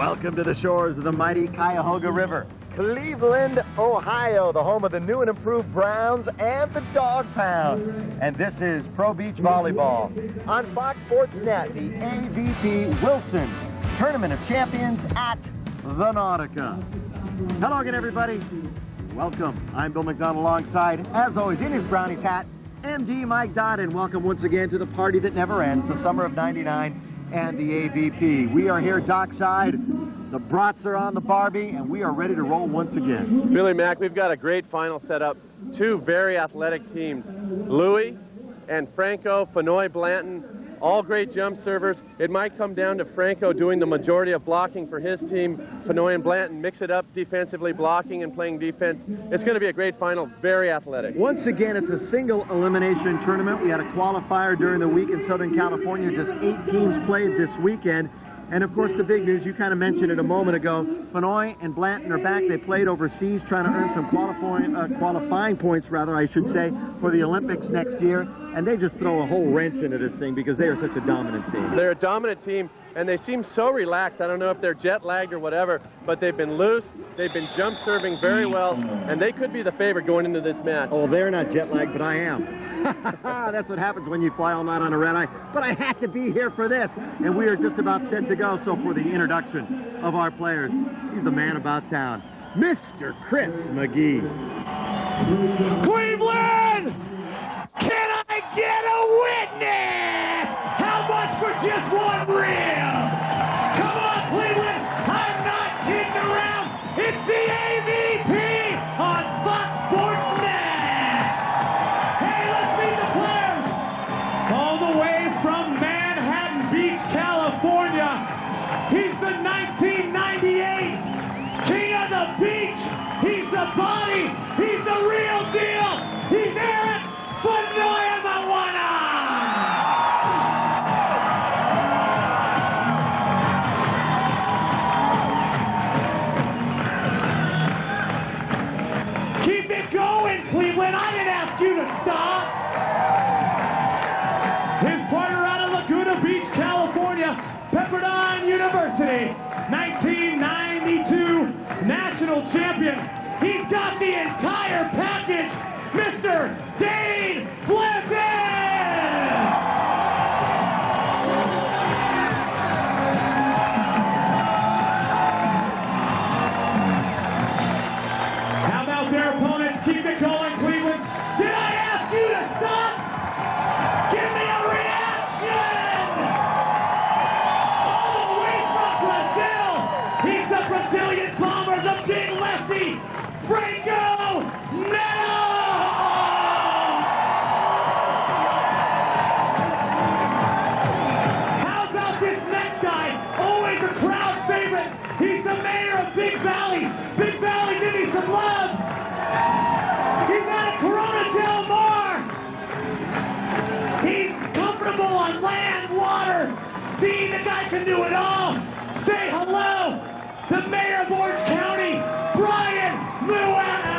Welcome to the shores of the mighty Cuyahoga River, Cleveland, Ohio, the home of the new and improved Browns and the Dog Pound. And this is Pro Beach Volleyball. On Fox Sports Net, the AVP Wilson Tournament of Champions at the Nautica. Hello again, everybody. Welcome. I'm Bill McDonald alongside, as always, in his Brownies hat, MD Mike Dodd, and welcome once again to the party that never ends, the summer of '99 and the AVP. We are here dockside. The brats are on the Barbie, and we are ready to roll once again. Billy Mack, we've got a great final set up. Two very athletic teams, Louis and Franco, Fenoy Blanton, all great jump servers. It might come down to Franco doing the majority of blocking for his team. Fenoy and Blanton mix it up defensively, blocking and playing defense. It's going to be a great final, very athletic. Once again, it's a single elimination tournament. We had a qualifier during the week in Southern California. Just 8 teams played this weekend. And, of course, the big news, you kind of mentioned it a moment ago, Fenoy and Blanton are back. They played overseas trying to earn some qualifying points, rather, I should say, for the Olympics next year. And they just throw a whole wrench into this thing because they are such a dominant team. They're a dominant team, and they seem so relaxed. I don't know if they're jet-lagged or whatever, but they've been loose. They've been jump-serving very well, and they could be the favorite going into this match. Oh, they're not jet-lagged, but I am. That's what happens when you fly all night on a red eye. But I had to be here for this, and we are just about set to go. So for the introduction of our players, he's the man about town, Mr. Chris McGee. Cleveland! Can I get a witness? How much for just one rib? Come on, Cleveland! I'm not kidding around. It's the AVP on Fox Sports Net. Hey, let's meet the players. All the way from Manhattan Beach, California. He's the 1998 King of the Beach. He's the body. He's the real deal. He's Eric Fenoy Mawana. Keep it going, Cleveland. I didn't ask you to stop. His partner out of Laguna Beach, California, Pepperdine University, 1992 national champion. He's got the entire package, Mr. Dane Blanton! How about their opponents? Keep it going, Cleveland. Did I ask you to stop? Give me a reaction! All the way from Brazil, he's the Brazilian bomber, the big lefty, Franco Neto! How about this next guy? Always a crowd favorite. He's the mayor of Big Valley. Big Valley, give me some love. He's out of Corona Del Mar. He's comfortable on land, water, sea. The guy can do it all. Say hello to Mayor of Orange County, Brian Luana.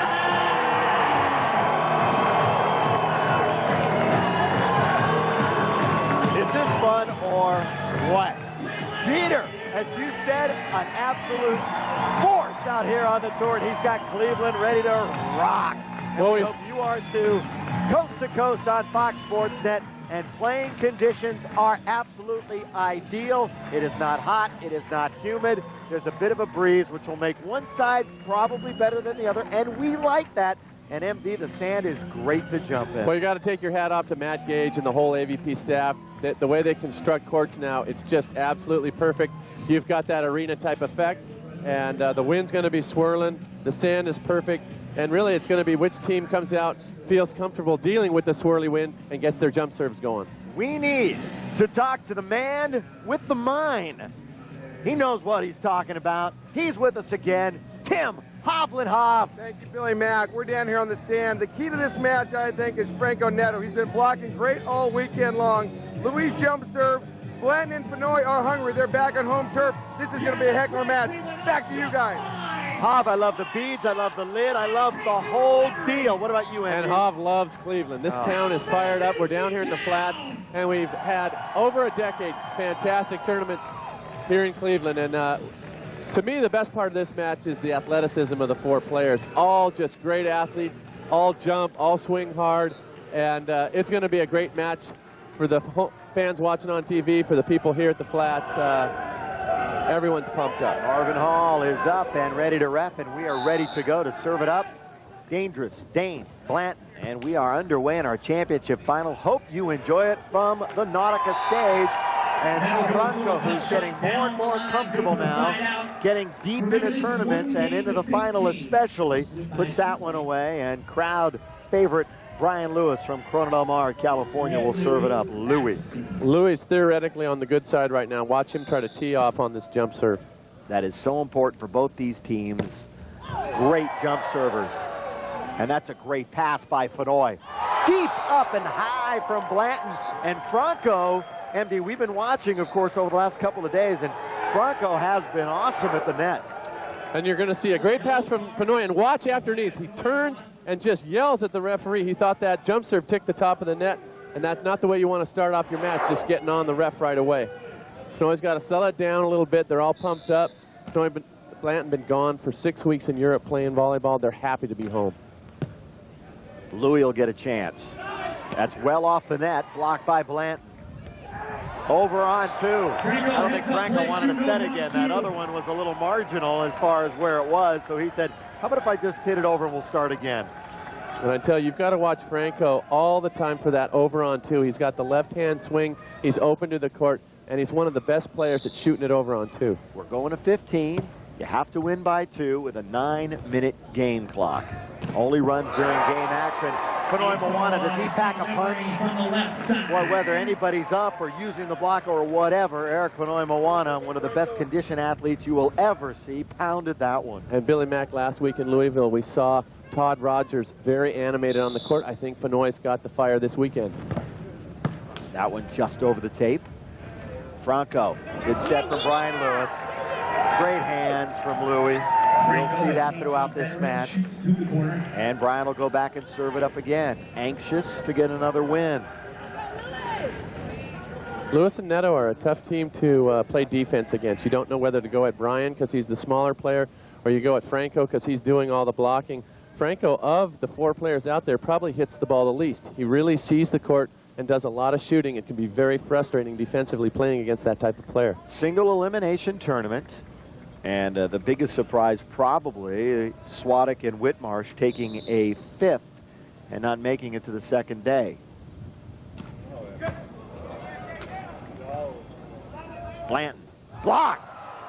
Is this fun or what? Peter, as you said, an absolute force out here on the tour, and he's got Cleveland ready to rock. And Well, we hope you are too. Coast to coast on Fox Sports Net, and playing conditions are absolutely ideal. It is not hot, it is not humid. There's a bit of a breeze, which will make one side probably better than the other, and we like that. And MD, the sand is great to jump in. Well, you got to take your hat off to Matt Gage and the whole AVP staff. The way they construct courts now, it's just absolutely perfect. You've got that arena type effect, and the wind's going to be swirling. The sand is perfect, and really it's going to be which team comes out, feels comfortable dealing with the swirly wind, and gets their jump serves going. We need to talk to the man with the mind. He knows what he's talking about. He's with us again, Tim Hovland-Hoff. Thank you, Billy Mack. We're down here on the stand. The key to this match, I think, is Franco Neto. He's been blocking great all weekend long. Luis jump serve. Blanton and Fenoy are hungry. They're back on home turf. This is going to be a heck of a match. Back to you guys. Hov, I love the beads, I love the lid, I love the whole deal. What about you, Andy? And Hov loves Cleveland. This town is fired up. We're down here in the flats, and we've had over a decade fantastic tournaments here in Cleveland. And To me, the best part of this match is the athleticism of the four players. All just great athletes, all jump, all swing hard, and it's going to be a great match for the fans watching on TV, for the people here at the flats. Everyone's pumped up. Marvin Hall is up and ready to ref, and we are ready to go to serve it up. Dangerous, Dane, Blanton, and we are underway in our championship final. Hope you enjoy it from the Nautica stage. And Franco, who's getting more and more comfortable now, getting deep into tournaments and into the final especially, puts that one away. And crowd favorite Brian Lewis from Corona del Mar, California, will serve it up. Louis theoretically on the good side right now. Watch him try to tee off on this jump serve. That is so important for both these teams. Great jump servers. And that's a great pass by Fenoy. Deep up and high from Blanton. And Franco, MD, we've been watching, of course, over the last couple of days, and Franco has been awesome at the net. And you're going to see a great pass from Fenoy, and watch afterneath. He turns and just yells at the referee. He thought that jump serve ticked the top of the net, and that's not the way you want to start off your match, just getting on the ref right away. Fenoy's got to settle it down a little bit. They're all pumped up. Fenoy, Blanton been gone for 6 weeks in Europe playing volleyball. They're happy to be home. Louis will get a chance. That's well off the net, blocked by Blanton. Over on two. I don't think Franco wanted to set again. That other one was a little marginal as far as where it was, so he said, how about if I just hit it over and we'll start again? And I tell you, you've got to watch Franco all the time for that over on two. He's got the left-hand swing. He's open to the court, and he's one of the best players at shooting it over on two. We're going to 15. You have to win by 2 with a 9-minute game clock. Only runs during game action. Fenoy Moana, does he pack a punch? Well, whether anybody's up or using the block or whatever, Eric Fenoy Moana, one of the best conditioned athletes you will ever see, pounded that one. And Billy Mack, last week in Louisville, we saw Todd Rogers very animated on the court. I think Fenoy's got the fire this weekend. That one just over the tape. Franco, good set from Brian Lewis. Great hands from Louis. We'll see that throughout this match. And Brian will go back and serve it up again. Anxious to get another win. Lewis and Neto are a tough team to play defense against. You don't know whether to go at Brian because he's the smaller player, or you go at Franco because he's doing all the blocking. Franco, of the 4 players out there, probably hits the ball the least. He really sees the court and does a lot of shooting. It can be very frustrating defensively playing against that type of player. Single elimination tournament. And the biggest surprise probably, Swadek and Whitmarsh taking a 5th and not making it to the second day. Blanton, blocked.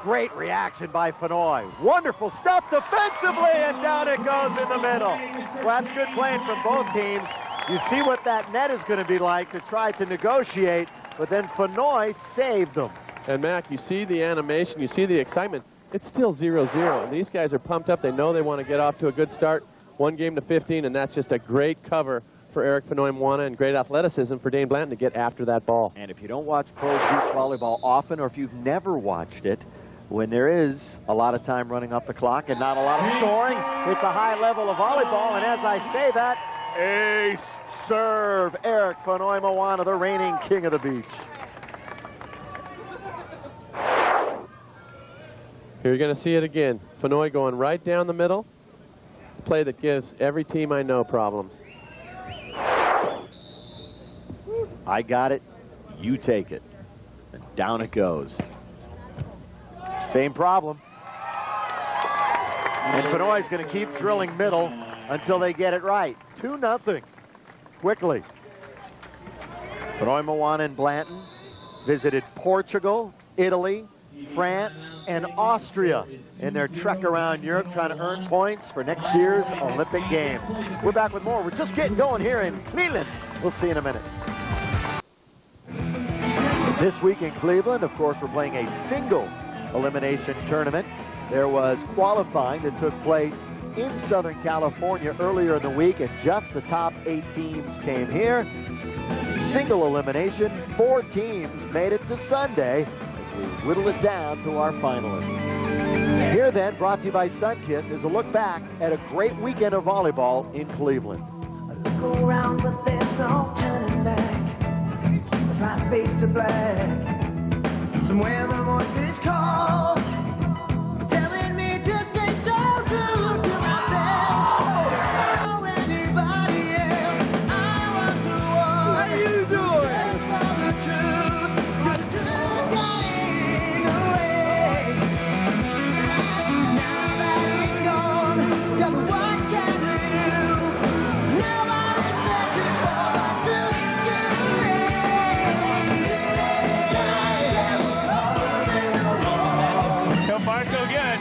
Great reaction by Fenoy. Wonderful stuff defensively, and down it goes in the middle. Well, that's good playing from both teams. You see what that net is going to be like to try to negotiate, but then Fenoy saved them. And Mac, you see the animation, you see the excitement. It's still 0-0, and these guys are pumped up. They know they want to get off to a good start. 1 game to 15, and that's just a great cover for Eric Fenoy Moana and great athleticism for Dane Blanton to get after that ball. And if you don't watch pro beach volleyball often, or if you've never watched it, when there is a lot of time running off the clock and not a lot of scoring, it's a high level of volleyball, and as I say that, ace serve. Eric Fenoy Moana, the reigning king of the beach. Here you're going to see it again. Fenoy going right down the middle. A play that gives every team I know problems. I got it. You take it. And down it goes. Same problem. And Fenoy's going to keep drilling middle until they get it right. 2-0. Quickly. Fenoy Moana and Blanton visited Portugal, Italy, France, and Austria in their trek around Europe, trying to earn points for next year's Olympic Games. We're back with more. We're just getting going here in Cleveland. We'll see you in a minute. This week in Cleveland, of course, we're playing a single elimination tournament. There was qualifying that took place in Southern California earlier in the week, and just the top 8 teams came here. Single elimination, 4 teams made it to Sunday. We whittle it down to our finalists. Here then, brought to you by Sunkist, is a look back at a great weekend of volleyball in Cleveland. Go around, but there's no turning back. My face to black. Somewhere the voices call. So far, so good.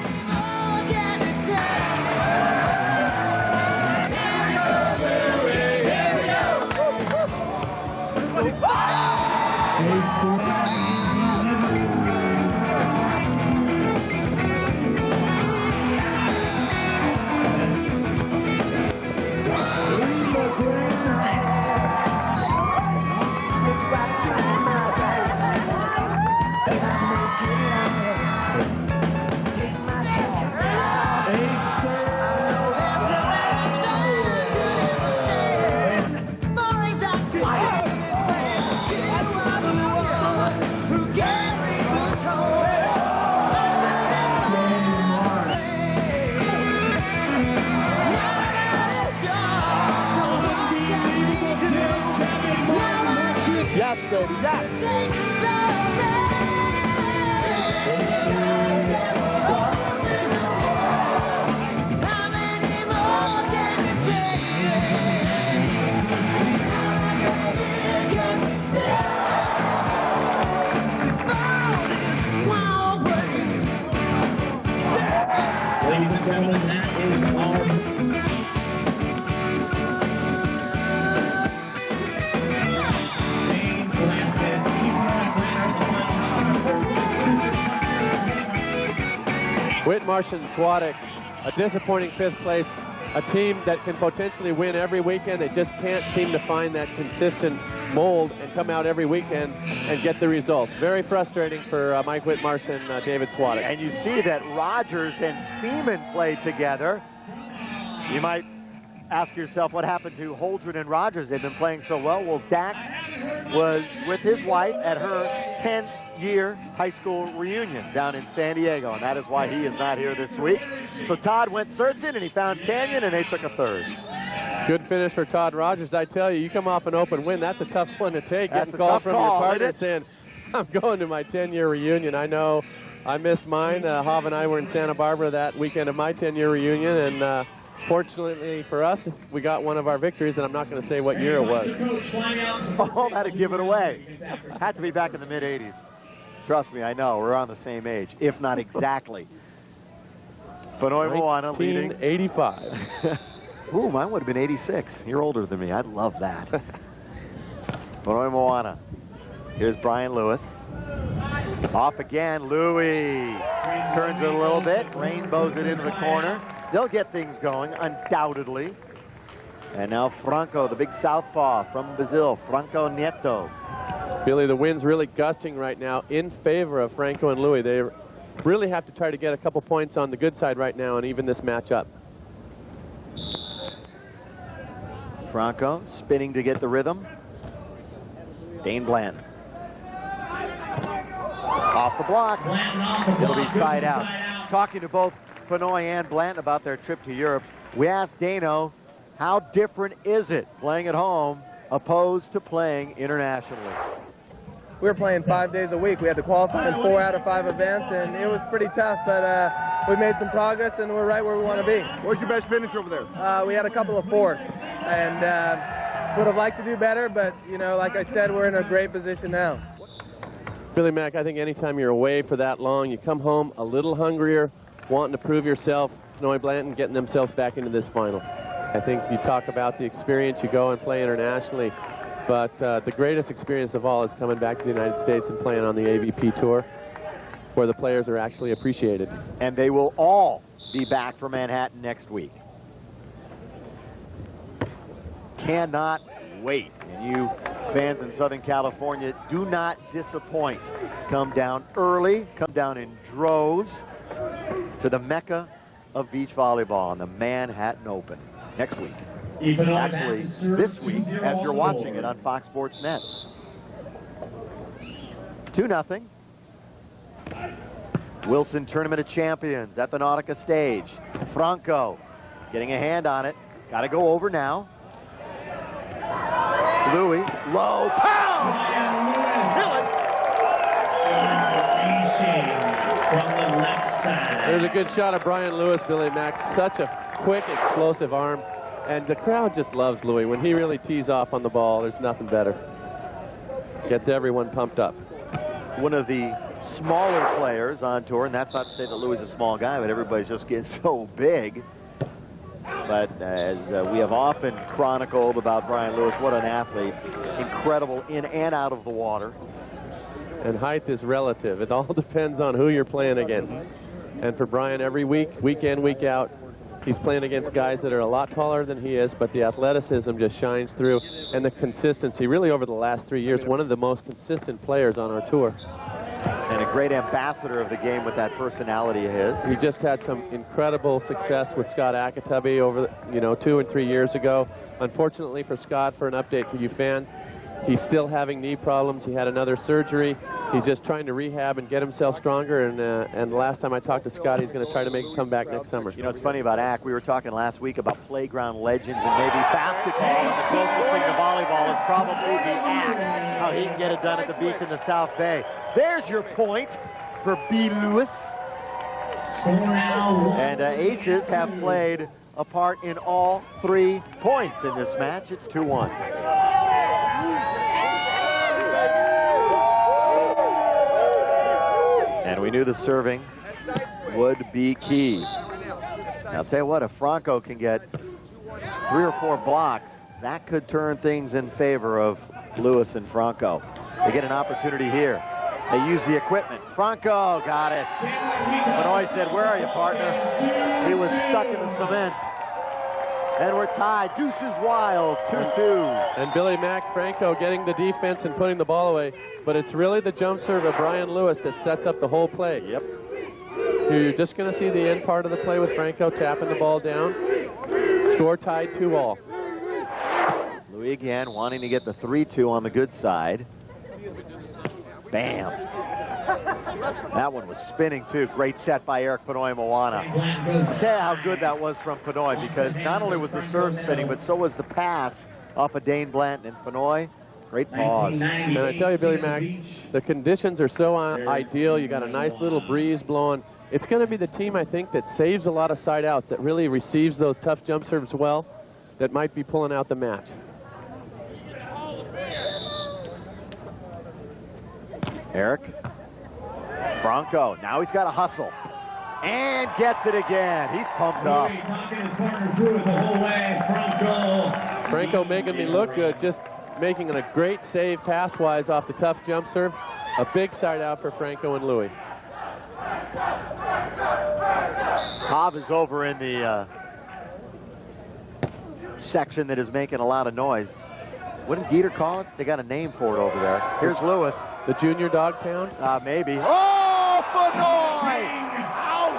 Yes, baby, yes. Ladies and gentlemen, that is our James Lampton, Whitmarsh and Swadek, a disappointing 5th place, a team that can potentially win every weekend. They just can't seem to find that consistent mold and come out every weekend and get the results. Very frustrating for Mike Whitmarsh and David Swadek. And you see that Rogers and Seaman play together. You might ask yourself what happened to Holdren and Rogers. They've been playing so well. Well, Dax was with his wife at her 10th-year high school reunion down in San Diego, and that is why he is not here this week. So Todd went searching, and he found Canyon, and they took a 3rd. Good finish for Todd Rogers. I tell you, you come off an open win, that's a tough one to take. That's Getting a called tough from call, your partner isn't it? saying, I'm going to my 10-year reunion. I know I missed mine. Hav and I were in Santa Barbara that weekend of my 10-year reunion, and fortunately for us, we got one of our victories, and I'm not going to say what year it was. Oh, that'd give it away. Had to be back in the mid-'80s. Trust me, I know. We're on the same age, if not exactly. Fenoi Moana leading. 1985. Ooh, mine would have been 86. You're older than me. I'd love that. Fenoi Moana. Here's Brian Lewis. Off again. Louis turns it a little bit. Rainbows it into the corner. They'll get things going, undoubtedly. And now Franco, the big southpaw from Brazil, Franco Nieto. Billy, the wind's really gusting right now in favor of Franco and Louis. They really have to try to get a couple points on the good side right now and even this matchup. Franco spinning to get the rhythm. Dane Blanton. Off the block. It'll be side out. Talking to both Fenoi and Blanton about their trip to Europe, we asked Dano, how different is it playing at home opposed to playing internationally? We were playing 5 days a week. We had to qualify in 4 out of 5 events, and it was pretty tough, but we made some progress, and we're right where we want to be. What's your best finish over there? We had a couple of 4s, and would have liked to do better, but, you know, like I said, we're in a great position now. Billy Mack, I think anytime you're away for that long, you come home a little hungrier, wanting to prove yourself. Fenoi Blanton getting themselves back into this final. I think you talk about the experience, you go and play internationally, but the greatest experience of all is coming back to the United States and playing on the AVP Tour, where the players are actually appreciated. And they will all be back for Manhattan next week. Cannot wait. And you fans in Southern California, do not disappoint. Come down early, come down in droves to the Mecca of beach volleyball on the Manhattan Open next week. Actually, this week, as you're watching it on Fox Sports Net. 2-0. Wilson Tournament of Champions at the Nautica stage. Franco getting a hand on it. Got to go over now. Louis, low pound! Kill it! From the left side. There's a good shot of Brian Lewis, Billy Mack. Such a quick, explosive arm. And the crowd just loves Louis. When he really tees off on the ball, there's nothing better. Gets everyone pumped up. One of the smaller players on tour, and that's not to say that Louis is a small guy, but everybody's just getting so big. But as we have often chronicled about Brian Lewis, what an athlete. Incredible in and out of the water. And height is relative. It all depends on who you're playing against. And for Brian, every week, week in, week out, he's playing against guys that are a lot taller than he is, but the athleticism just shines through. And the consistency, really over the last 3 years, one of the most consistent players on our tour. And a great ambassador of the game with that personality of his. He just had some incredible success with Scott Akatubby over, 2 and 3 years ago. Unfortunately for Scott, for an update for you fans, he's still having knee problems. He had another surgery. He's just trying to rehab and get himself stronger. And the last time I talked to Scott, he's going to try to make a comeback next summer. You know, it's funny about Ak. We were talking last week about playground legends and maybe basketball. And the closest thing to volleyball is probably the Ak. How he can get it done at the beach in the South Bay. There's your point for B. Lewis. And Aces have played a part in all 3 points in this match. It's 2-1. And we knew the serving would be key. I'll tell you what, if Franco can get 3 or 4 blocks, that could turn things in favor of Lewis and Franco. They get an opportunity here. They use the equipment. Franco got it. Fenoy said, "Where are you, partner?" He was stuck in the cement. And we're tied. Deuces wild, 2-2. And Billy Mack, Franco getting the defense and putting the ball away. But it's really the jump serve of Brian Lewis that sets up the whole play. Yep. You're just going to see the end part of the play with Franco tapping the ball down. Score tied 2-all. Louis again wanting to get the 3-2 on the good side. Bam. That one was spinning, too. Great set by Eric Fenoy Moana. I'll tell you how good that was from Fenoy, because not only was the serve spinning, but so was the pass off of Dane Blanton. And Fenoy, great pause. And I tell you, Billy Mack, the conditions are so ideal. You got a nice little breeze blowing. It's going to be the team, I think, that saves a lot of side outs, that really receives those tough jump serves well, that might be pulling out the match. Eric. Franco. Now he's got to hustle. And gets it again. He's pumped up. Franco making me look good, just making a great save pass-wise off the tough jump serve. A big side out for Franco and Louis. Cobb is over in the section that is making a lot of noise. What did Dieter call it? They got a name for it over there. Here's Lewis. The junior dog pound? Maybe. Oh, Fenoy! Ouch!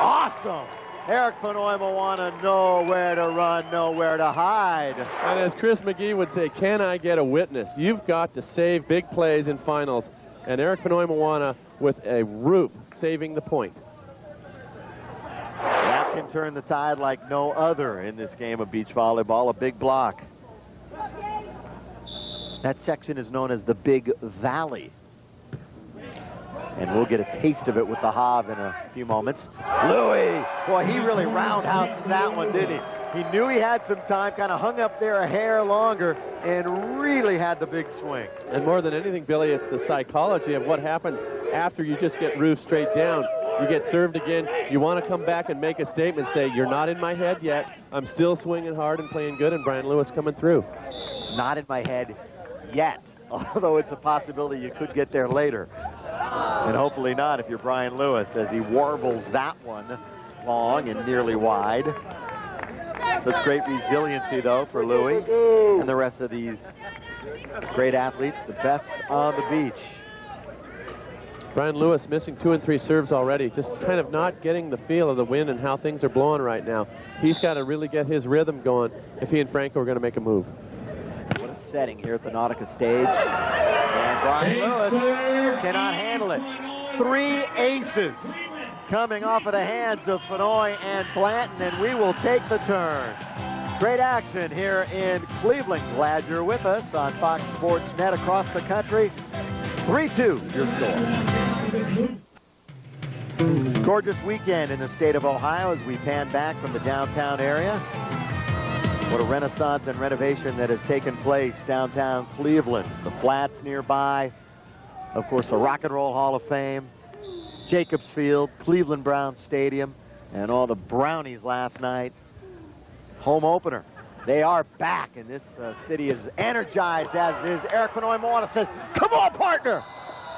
Awesome. Eric Fenoy Moana, nowhere to run, nowhere to hide. And as Chris McGee would say, can I get a witness? You've got to save big plays in finals. And Eric Fenoy Moana with a roof saving the point. That can turn the tide like no other in this game of beach volleyball. A big block. That section is known as the Big Valley. And we'll get a taste of it with the Hav in a few moments. Louis, boy, he really roundhoused that one, didn't he? He knew he had some time, kind of hung up there a hair longer, and really had the big swing. And more than anything, Billy, it's the psychology of what happens after you just get roofed straight down. You get served again. You want to come back and make a statement, say, you're not in my head yet. I'm still swinging hard and playing good, and Brian Lewis coming through. Not in my head yet, although it's a possibility you could get there later. And hopefully not if you're Brian Lewis, as he warbles that one long and nearly wide. Such great resiliency, though, for Louis and the rest of these great athletes, the best on the beach. Brian Lewis missing 2 and 3 serves already, just kind of not getting the feel of the wind and how things are blowing right now. He's got to really get his rhythm going if he and Franco are going to make a move. What a setting here at the Nautica stage. And Brian Lewis cannot handle it. 3 aces coming off of the hands of Fenoy and Blanton, and we will take the turn. Great action here in Cleveland. Glad you're with us on Fox Sports Net across the country. 3-2 your score. Gorgeous weekend in the state of Ohio as we pan back from the downtown area. What a renaissance and renovation that has taken place downtown Cleveland. The flats nearby, of course, the Rock and Roll Hall of Fame, Jacobs Field, Cleveland Browns Stadium, and all the Brownies last night. Home opener. They are back, and this city is energized, as is Eric Benoit Moana says, "Come on, partner!"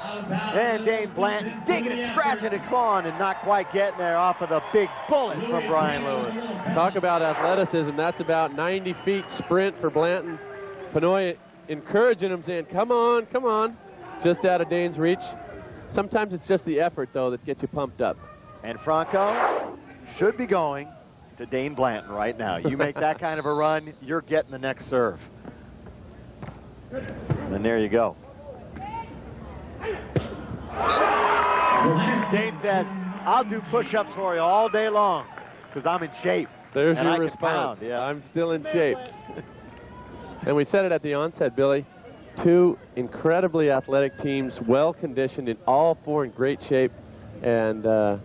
And Dane Blanton digging and scratching and clawing and not quite getting there off of the big bullet from Brian Lewis. Talk about athleticism. That's about 90 feet sprint for Blanton. Benoit encouraging him, saying, "Come on, come on." Just out of Dane's reach. Sometimes it's just the effort, though, that gets you pumped up. And Franco should be going to Dane Blanton right now. You make that kind of a run, you're getting the next serve. And there you go. Dane says, "I'll do push-ups for you all day long because I'm in shape." There's and your I response. Pound, yeah. I'm still in shape. And we said it at the onset, Billy. Two incredibly athletic teams, well-conditioned, in all four in great shape. And the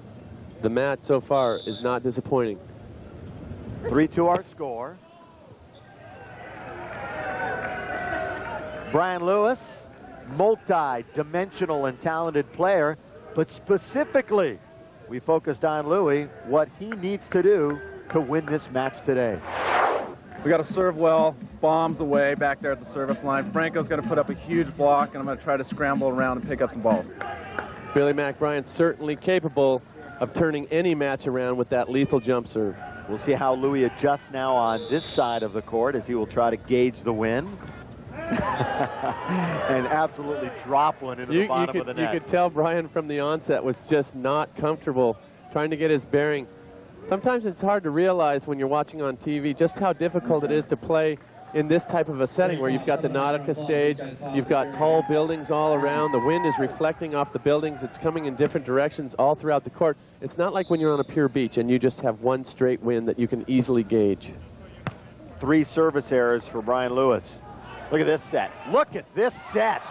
match so far is not disappointing. 3-2 our score. Brian Lewis, multi-dimensional and talented player, but specifically, we focused on Louis, what he needs to do to win this match today. We got to serve well, bombs away back there at the service line. Franco's going to put up a huge block, and I'm going to try to scramble around and pick up some balls. Billy Mack Bryant certainly capable of turning any match around with that lethal jump serve. We'll see how Louis adjusts now on this side of the court as he will try to gauge the wind. And absolutely drop one into the bottom of the net. You could tell Brian from the onset was just not comfortable trying to get his bearing. Sometimes it's hard to realize when you're watching on TV just how difficult it is to play in this type of a setting where you've got the Nautica stage, you've got tall buildings all around, the wind is reflecting off the buildings, it's coming in different directions all throughout the court. It's not like when you're on a pure beach and you just have one straight wind that you can easily gauge. 3 service errors for Brian Lewis. Look at this set. Look at this set.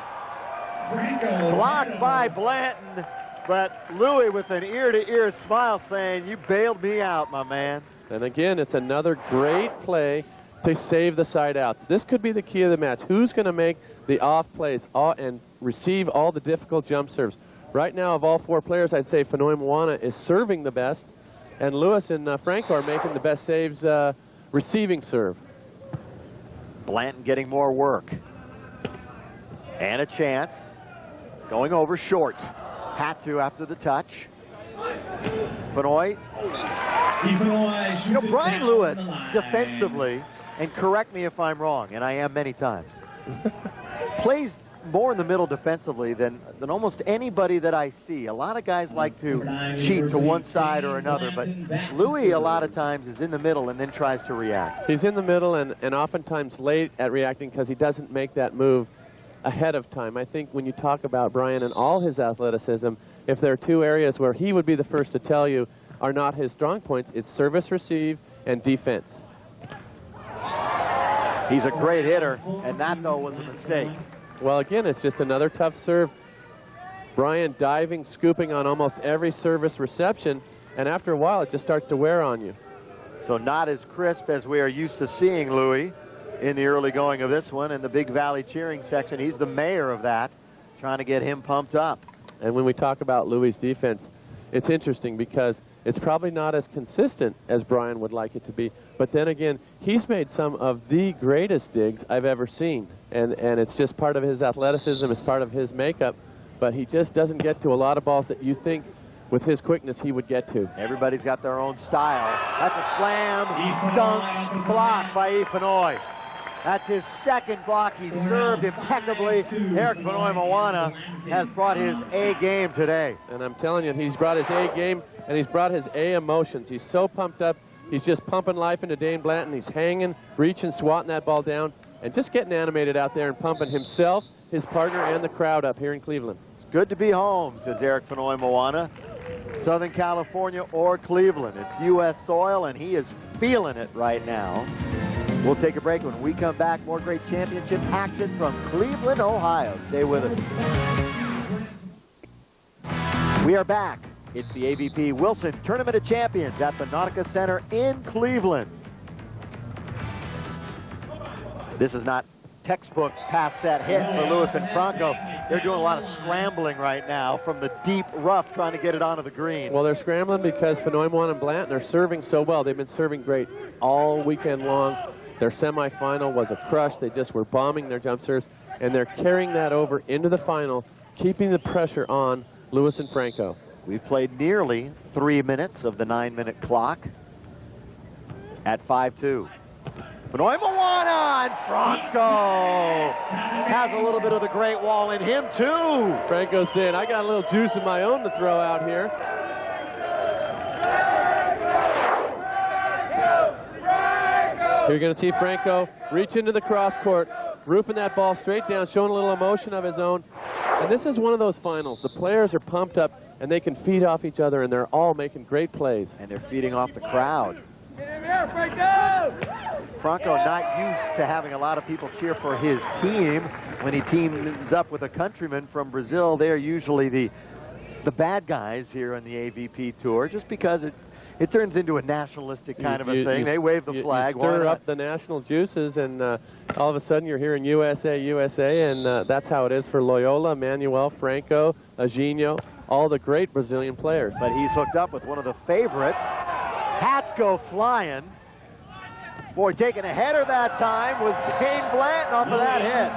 Blocked by Blanton, but Louis with an ear-to-ear smile saying, "You bailed me out, my man." And again, it's another great play to save the side outs. This could be the key of the match. Who's going to make the off plays and receive all the difficult jump serves? Right now, of all 4 players, I'd say Benoit Moana is serving the best, and Lewis and Franco are making the best saves receiving serve. Blanton getting more work. And a chance. Going over short. Had to after the touch. Benoit. You know, Brian Lewis, defensively, and correct me if I'm wrong, and I am many times, plays more in the middle defensively than almost anybody that I see. A lot of guys like to cheat to one side or another, but Louis a lot of times is in the middle and then tries to react. He's in the middle and oftentimes late at reacting because he doesn't make that move ahead of time. I think when you talk about Brian and all his athleticism, if there are 2 areas where he would be the first to tell you are not his strong points, it's service receive and defense. He's a great hitter, and that, though, was a mistake. Well, again, it's just another tough serve. Brian diving, scooping on almost every service reception, and after a while, it just starts to wear on you. So not as crisp as we are used to seeing Louis in the early going of this one. In the Big Valley cheering section, he's the mayor of that, trying to get him pumped up. And when we talk about Louis' defense, it's interesting because it's probably not as consistent as Brian would like it to be. But then again, he's made some of the greatest digs I've ever seen. And it's just part of his athleticism, it's part of his makeup. But he just doesn't get to a lot of balls that you think, with his quickness, he would get to. Everybody's got their own style. That's a slam, dunk, block by Yves Benoit. That's his second block. He served impeccably. Eric Benoit Moana has brought his A game today. And I'm telling you, he's brought his A game, and he's brought his A emotions. He's so pumped up. He's just pumping life into Dane Blanton. He's hanging, reaching, swatting that ball down, and just getting animated out there and pumping himself, his partner, and the crowd up here in Cleveland. It's good to be home, says Eric Benoit Moana. Southern California or Cleveland. It's U.S. soil, and he is feeling it right now. We'll take a break. When we come back, more great championship action from Cleveland, Ohio. Stay with us. We are back It's the AVP Wilson Tournament of Champions at the Nautica Center in Cleveland. This is not textbook pass set hit for Lewis and Franco. They're doing a lot of scrambling right now from the deep rough trying to get it onto the green. Well, they're scrambling because Fenouillet and Blanton are serving so well. They've been serving great all weekend long. Their semifinal was a crush. They just were bombing their jump serves, and they're carrying that over into the final, keeping the pressure on Lewis and Franco. We've played nearly 3 minutes of the 9-minute clock at 5-2. Fenouillet and Franco has a little bit of the Great Wall in him, too. Franco saying, I got a little juice of my own to throw out here. You're going to see Franco reach into the cross court, roofing that ball straight down, showing a little emotion of his own. And this is one of those finals. The players are pumped up, and they can feed off each other, and they're all making great plays. And they're feeding off the crowd. Franco not used to having a lot of people cheer for his team. When he teams up with a countryman from Brazil, they're usually the bad guys here on the AVP Tour, just because it turns into a nationalistic kind of a thing. They wave the flag. You stir up the national juices, and all of a sudden you're hearing USA, USA, and that's how it is for Loyola, Manuel, Franco, Agino, all the great Brazilian players. But he's hooked up with one of the favorites. Hats go flying. Boy, taking a header that time was Dane Blanton off of that hit.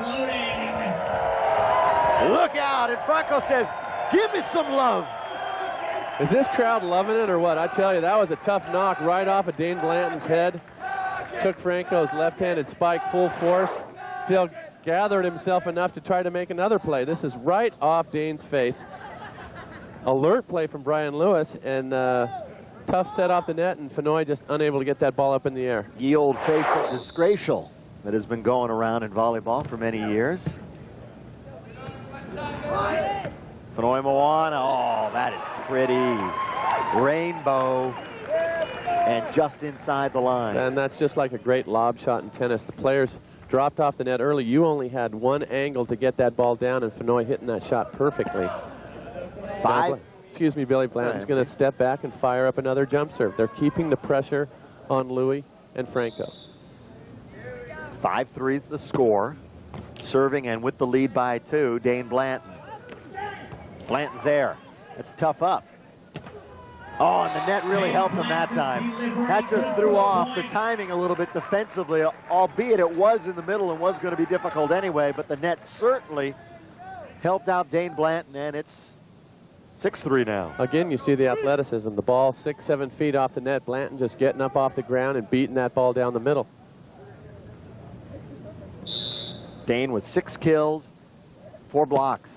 Look out, and Franco says, give me some love. Is this crowd loving it or what? I tell you, that was a tough knock right off of Dane Blanton's head. Took Franco's left-handed spike full force. Still gathered himself enough to try to make another play. This is right off Dane's face. Alert play from Brian Lewis, and tough set off the net, and Fenouillet just unable to get that ball up in the air. Ye old faithful disgracial that has been going around in volleyball for many years. Fenouillet Moana, oh, that is pretty. Rainbow, and just inside the line. And that's just like a great lob shot in tennis. The players dropped off the net early. You only had one angle to get that ball down, and Fenouillet hitting that shot perfectly. Billy Blanton's going to step back and fire up another jump serve. They're keeping the pressure on Louis and Franco. 5-3 the score. Serving and with the lead by 2, Dane Blanton. Blanton's there. It's tough up. Oh, and the net really helped him that time. That just threw off the timing a little bit defensively, albeit it was in the middle and was going to be difficult anyway, but the net certainly helped out Dane Blanton, and it's 6-3 now. Again, you see the athleticism. The ball 6-7 feet off the net. Blanton just getting up off the ground and beating that ball down the middle. Dane with 6 kills, 4 blocks.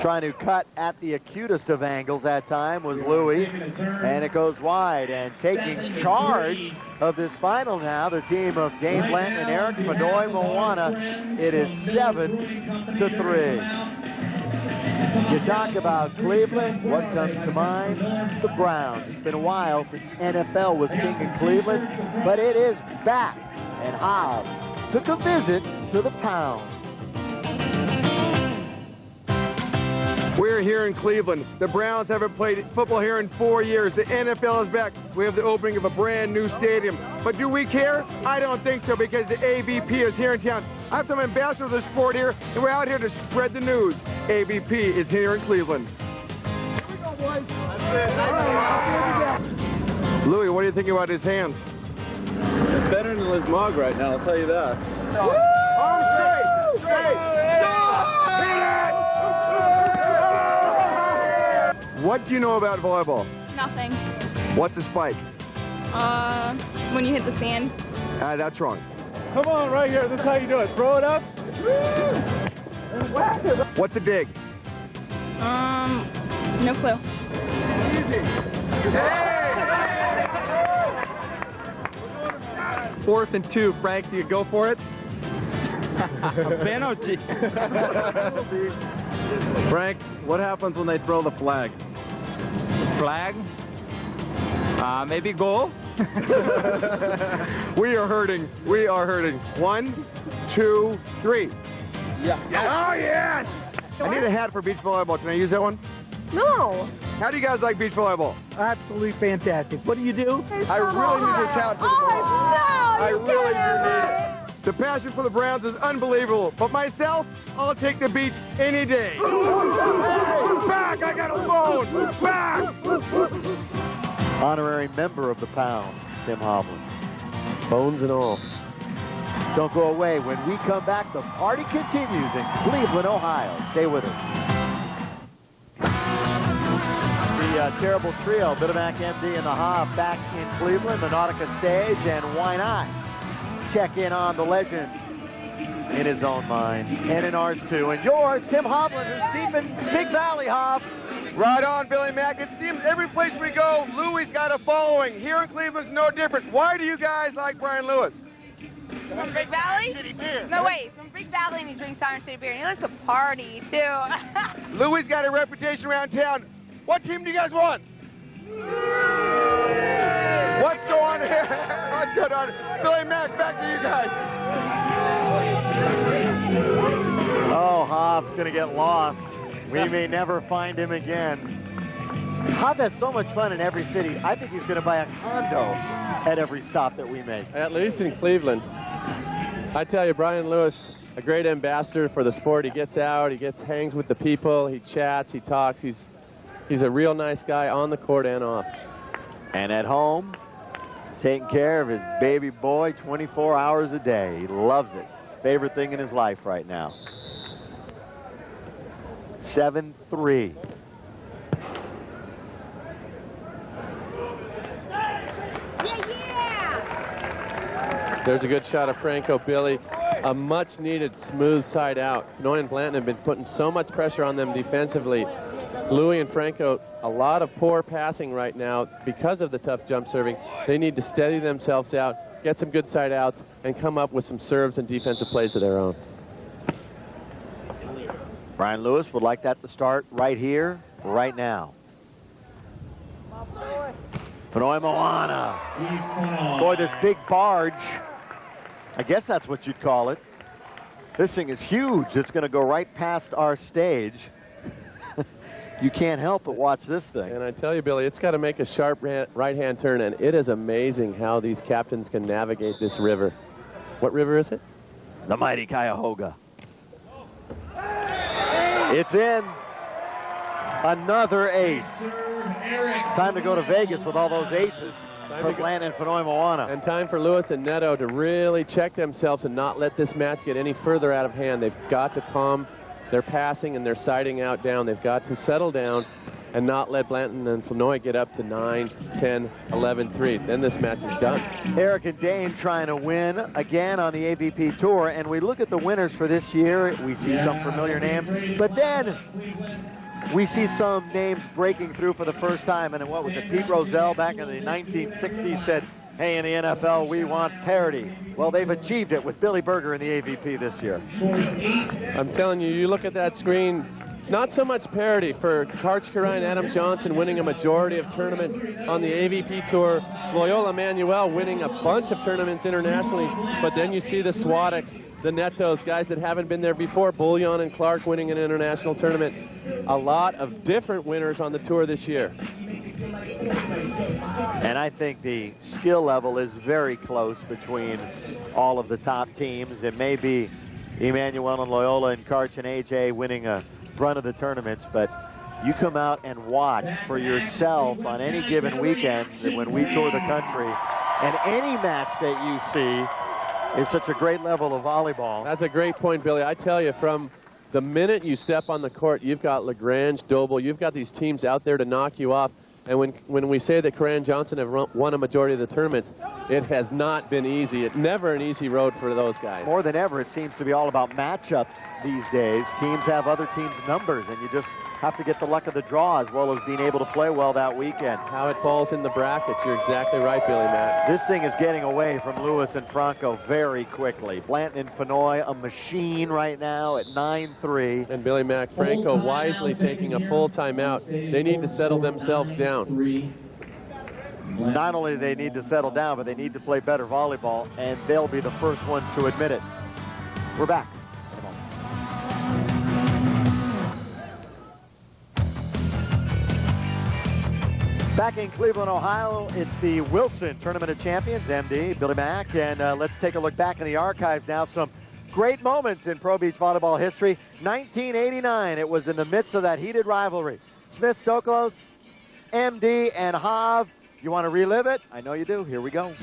Trying to cut at the acutest of angles that time was Louis, and it goes wide. And taking charge of this final now, the team of Dane Blanton and Eric Fenouillet Moana. It is 7-3. You talk about Cleveland, what comes to mind? The Browns. It's been a while since NFL was king in Cleveland, but it is back. And Hobbs took a visit to the Pound. We're here in Cleveland. The Browns haven't played football here in 4 years. The NFL is back. We have the opening of a brand new stadium. But do we care? I don't think so, because the AVP is here in town. I have some ambassadors of the sport here, and we're out here to spread the news. AVP is here in Cleveland. Here we go, boys. Louis, what do you think about his hands? It's better than his mug right now, I'll tell you that. Arms straight! Straight! What do you know about volleyball? Nothing. What's a spike? When you hit the sand. That's wrong. Come on, right here. This is how you do it. Throw it up. What's a dig? No clue. Easy. 4th and 2, Frank, do you go for it? Penalty. Frank, what happens when they throw the flag? Flag? Maybe goal? We are hurting. We are hurting. 1, 2, 3. Yeah. Oh, yes! I need a hat for beach volleyball. Can I use that one? No. How do you guys like beach volleyball? Absolutely fantastic. What do you do? I really need this hat for the ball. I really do need it. The passion for the Browns is unbelievable. But myself, I'll take the beach any day. Back! I got a bone! Back! Honorary member of the Pound, Tim Hovland. Bones and all. Don't go away. When we come back, the party continues in Cleveland, Ohio. Stay with us. The terrible trio, Bidomack, MD, and the Hob back in Cleveland, the Nautica stage, and why not check in on the legend in his own mind and in ours too. And yours, Tim Hovland, is deep in Big Valley, Hob. Right on, Billy Mack. It seems every place we go, Louis got a following. Here in Cleveland's no different. Why do you guys like Brian Lewis? From Big Valley? City beer. No, wait. From Big Valley, and he drinks Iron City beer, and he likes to party, too. Louis got a reputation around town. What team do you guys want? What's going on here? What's going on? Billy Mack, back to you guys. Oh, Hob's going to get lost. We may never find him again. Hob has so much fun in every city. I think he's going to buy a condo at every stop that we make. At least in Cleveland. I tell you, Brian Lewis, a great ambassador for the sport. He gets out, hangs with the people, he chats, he talks. He's a real nice guy on the court and off. And at home, taking care of his baby boy 24 hours a day. He loves it. His favorite thing in his life right now. 7-3. There's a good shot of Franco, Billy. A much-needed smooth side out. Fenoy and Blanton have been putting so much pressure on them defensively. Louis and Franco, a lot of poor passing right now because of the tough jump serving. They need to steady themselves out, get some good side outs, and come up with some serves and defensive plays of their own. Brian Lewis would like that to start right here, right now. Fenoy Moana. Boy, this big barge, I guess that's what you'd call it. This thing is huge. It's going to go right past our stage. You can't help but watch this thing. And I tell you, Billy, it's got to make a sharp right-hand turn, and it is amazing how these captains can navigate this river. What river is it? The mighty Cuyahoga. It's in. Another ace. Time to go to Vegas with all those aces for Blanton and Fenoy Moana. And time for Lewis and Neto to really check themselves and not let this match get any further out of hand. They've got to calm their passing and their siding out down. They've got to settle down and not let Blanton and Fenoy get up to 9, 10, 11, 3. Then this match is done. Eric and Dane trying to win again on the AVP Tour. And we look at the winners for this year. We see some familiar names. But then we see some names breaking through for the first time. And what was it? Pete Rozelle back in the 1960s said, hey, in the NFL, we want parity. Well, they've achieved it with Billy Berger in the AVP this year. I'm telling you, you look at that screen, not so much parity for Karch Kiraly and Adam Johnson winning a majority of tournaments on the AVP Tour, Loyola Manuel winning a bunch of tournaments internationally, but then you see the Swadeks, the Netos, guys that haven't been there before, Bullion and Clark winning an international tournament. A lot of different winners on the tour this year. And I think the skill level is very close between all of the top teams. It may be Emmanuel and Loyola and Karch and AJ winning a run of the tournaments, but you come out and watch for yourself on any given weekend when we tour the country, and any match that you see is such a great level of volleyball. That's a great point, Billy. I tell you, from the minute you step on the court, you've got Lagrange, Doble, you've got these teams out there to knock you off. And when we say that Coran Johnson have won a majority of the tournaments, it has not been easy. It's never an easy road for those guys. More than ever, it seems to be all about matchups these days. Teams have other teams' numbers, and you just have to get the luck of the draw as well as being able to play well that weekend. How it falls in the brackets, you're exactly right, Billy Mack. This thing is getting away from Lewis and Franco very quickly. Blanton and Fenoy, a machine right now at 9-3. And Billy Mack, Franco wisely taking a full timeout. They need to settle themselves down. Not only do they need to settle down, but they need to play better volleyball, and they'll be the first ones to admit it. We're back. Back in Cleveland, Ohio, it's the Wilson Tournament of Champions, MD, Billy Mack, and let's take a look back in the archives now. Some great moments in Pro Beach volleyball history. 1989, it was in the midst of that heated rivalry. Smith Stoklos, MD, and Hav. You want to relive it? I know you do. Here we go.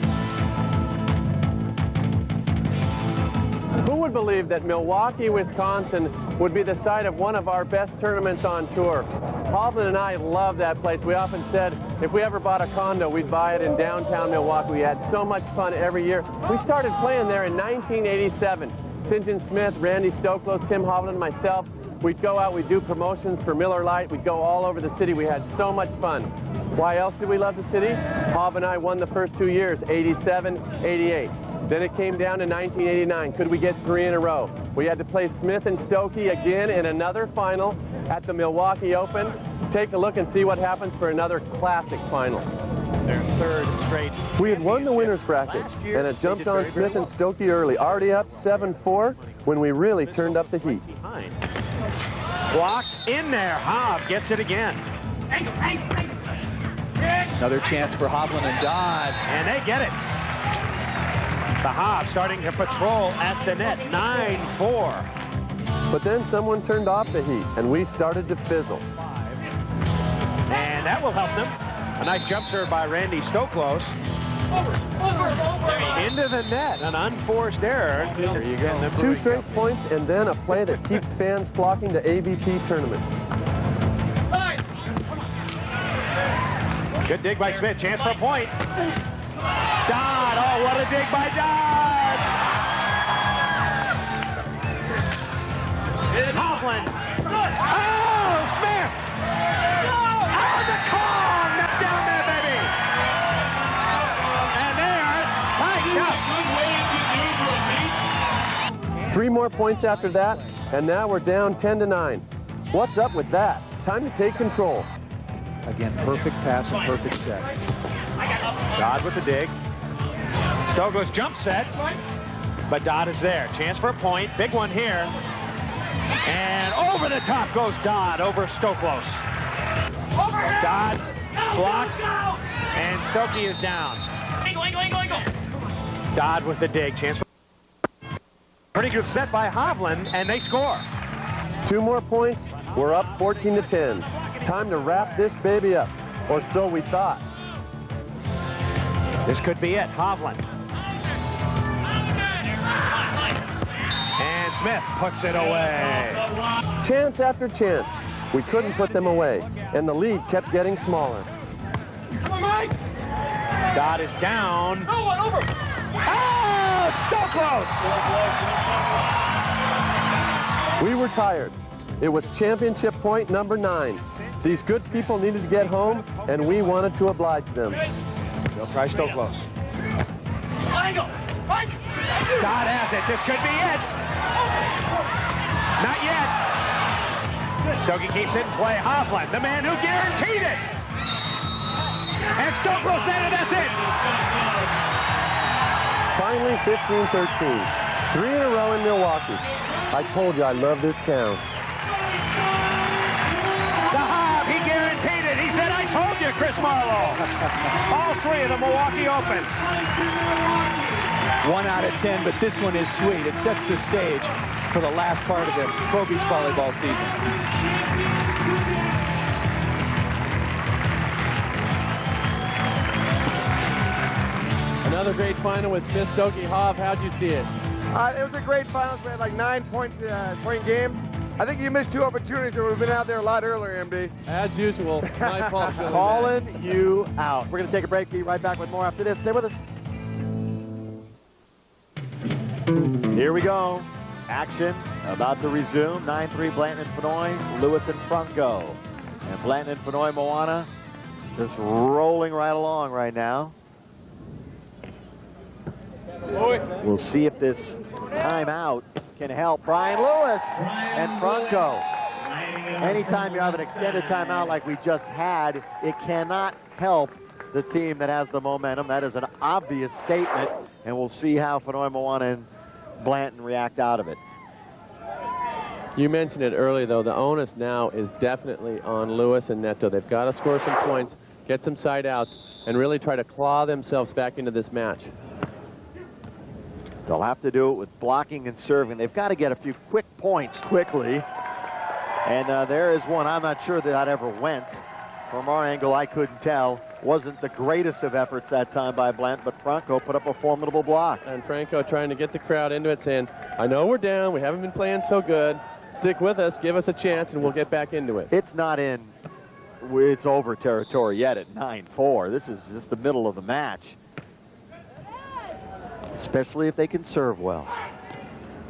Who would believe that Milwaukee, Wisconsin would be the site of one of our best tournaments on tour? Hovland and I love that place. We often said if we ever bought a condo, we'd buy it in downtown Milwaukee. We had so much fun every year. We started playing there in 1987. St. John Smith, Randy Stoklos, Tim Hovland, and myself. We'd go out, we'd do promotions for Miller Lite. We'd go all over the city. We had so much fun. Why else did we love the city? Hav and I won the first 2 years, 87, 88. Then it came down to 1989. Could we get 3 in a row? We had to play Smith and Stokey again in another final at the Milwaukee Open. Take a look and see what happens for another classic final. Their third straight. We had won the winner's bracket, and it jumped on Smith and Stokey early, already up 7-4 when we really turned up the heat. Blocked in there. Hav gets it again. Another chance for Hovland and Dodd. And they get it. The Hav starting to patrol at the net. 9-4. But then someone turned off the heat, and we started to fizzle. And that will help them. A nice jump serve by Randy Stoklos. Into the net. An unforced error. There you go. 2 straight points, and then a play that keeps fans flocking to AVP tournaments. Good dig by Smith. Chance for a point. Dodd. Oh, what a dig by Dodd. Hovland. Oh, Smith. Oh, the call. Net down there, baby. And they are psyched up. 3 more points after that, and now we're down 10-9. What's up with that? Time to take control. Again, perfect pass and perfect set. Dodd with the dig. Stoklos jump set, but Dodd is there. Chance for a point. Big one here. And over the top goes Dodd over Stoklos. Dodd blocked, and Stokey is down. Dodd with the dig. Chance for pretty good set by Hovland, and they score. 2 more points, we're up 14-10. Time to wrap this baby up, or so we thought. This could be it. Hovland. And Smith puts it away. Chance after chance, we couldn't put them away, and the lead kept getting smaller. Dodd is down. Oh, Stoklos! We were tired. It was championship point number 9. These good people needed to get home, and we wanted to oblige them. They'll try Stoklos. Dodd has it. This could be it. Not yet. Stokey keeps it in play. Hovland, the man who guaranteed it. And Stoklos netted. That's it. Finally, 15-13. 3 in a row in Milwaukee. I told you I love this town. The Hav, he guaranteed it. He said, I told you, Chris Marlowe. All 3 of the Milwaukee Opens. 1 out of 10, but this one is sweet. It sets the stage for the last part of the Pro Beach volleyball season. Another great final with Smith Stokey. Hav, how'd you see it? It was a great final. We had like 9 point game. I think you missed 2 opportunities, or we've been out there a lot earlier, MD. As usual, my fault. Calling you out. We're going to take a break. Be right back with more after this. Stay with us. Here we go. Action about to resume. 9-3 Blanton and Fenoy, Lewis and Franco. And Blanton and Fenoy Moana just rolling right along right now. We'll see if this timeout can help Brian Lewis and Franco. Anytime you have an extended timeout like we just had, it cannot help the team that has the momentum. That is an obvious statement, and we'll see how Fenoy Moana and Blanton react out of it. You mentioned it earlier, though. The onus now is definitely on Lewis and Neto. They've got to score some points. get some side outs, and really try to claw themselves back into this match. They'll have to do it with blocking and serving. They've got to get a few quick points quickly. And there is one. I'm not sure that ever went. From our angle, I couldn't tell. Wasn't the greatest of efforts that time by Blanton, but Franco put up a formidable block. And Franco trying to get the crowd into it, saying, I know we're down. We haven't been playing so good. Stick with us. Give us a chance, and we'll get back into it. It's not in it's over territory yet at 9-4. This is just the middle of the match. Especially if they can serve well.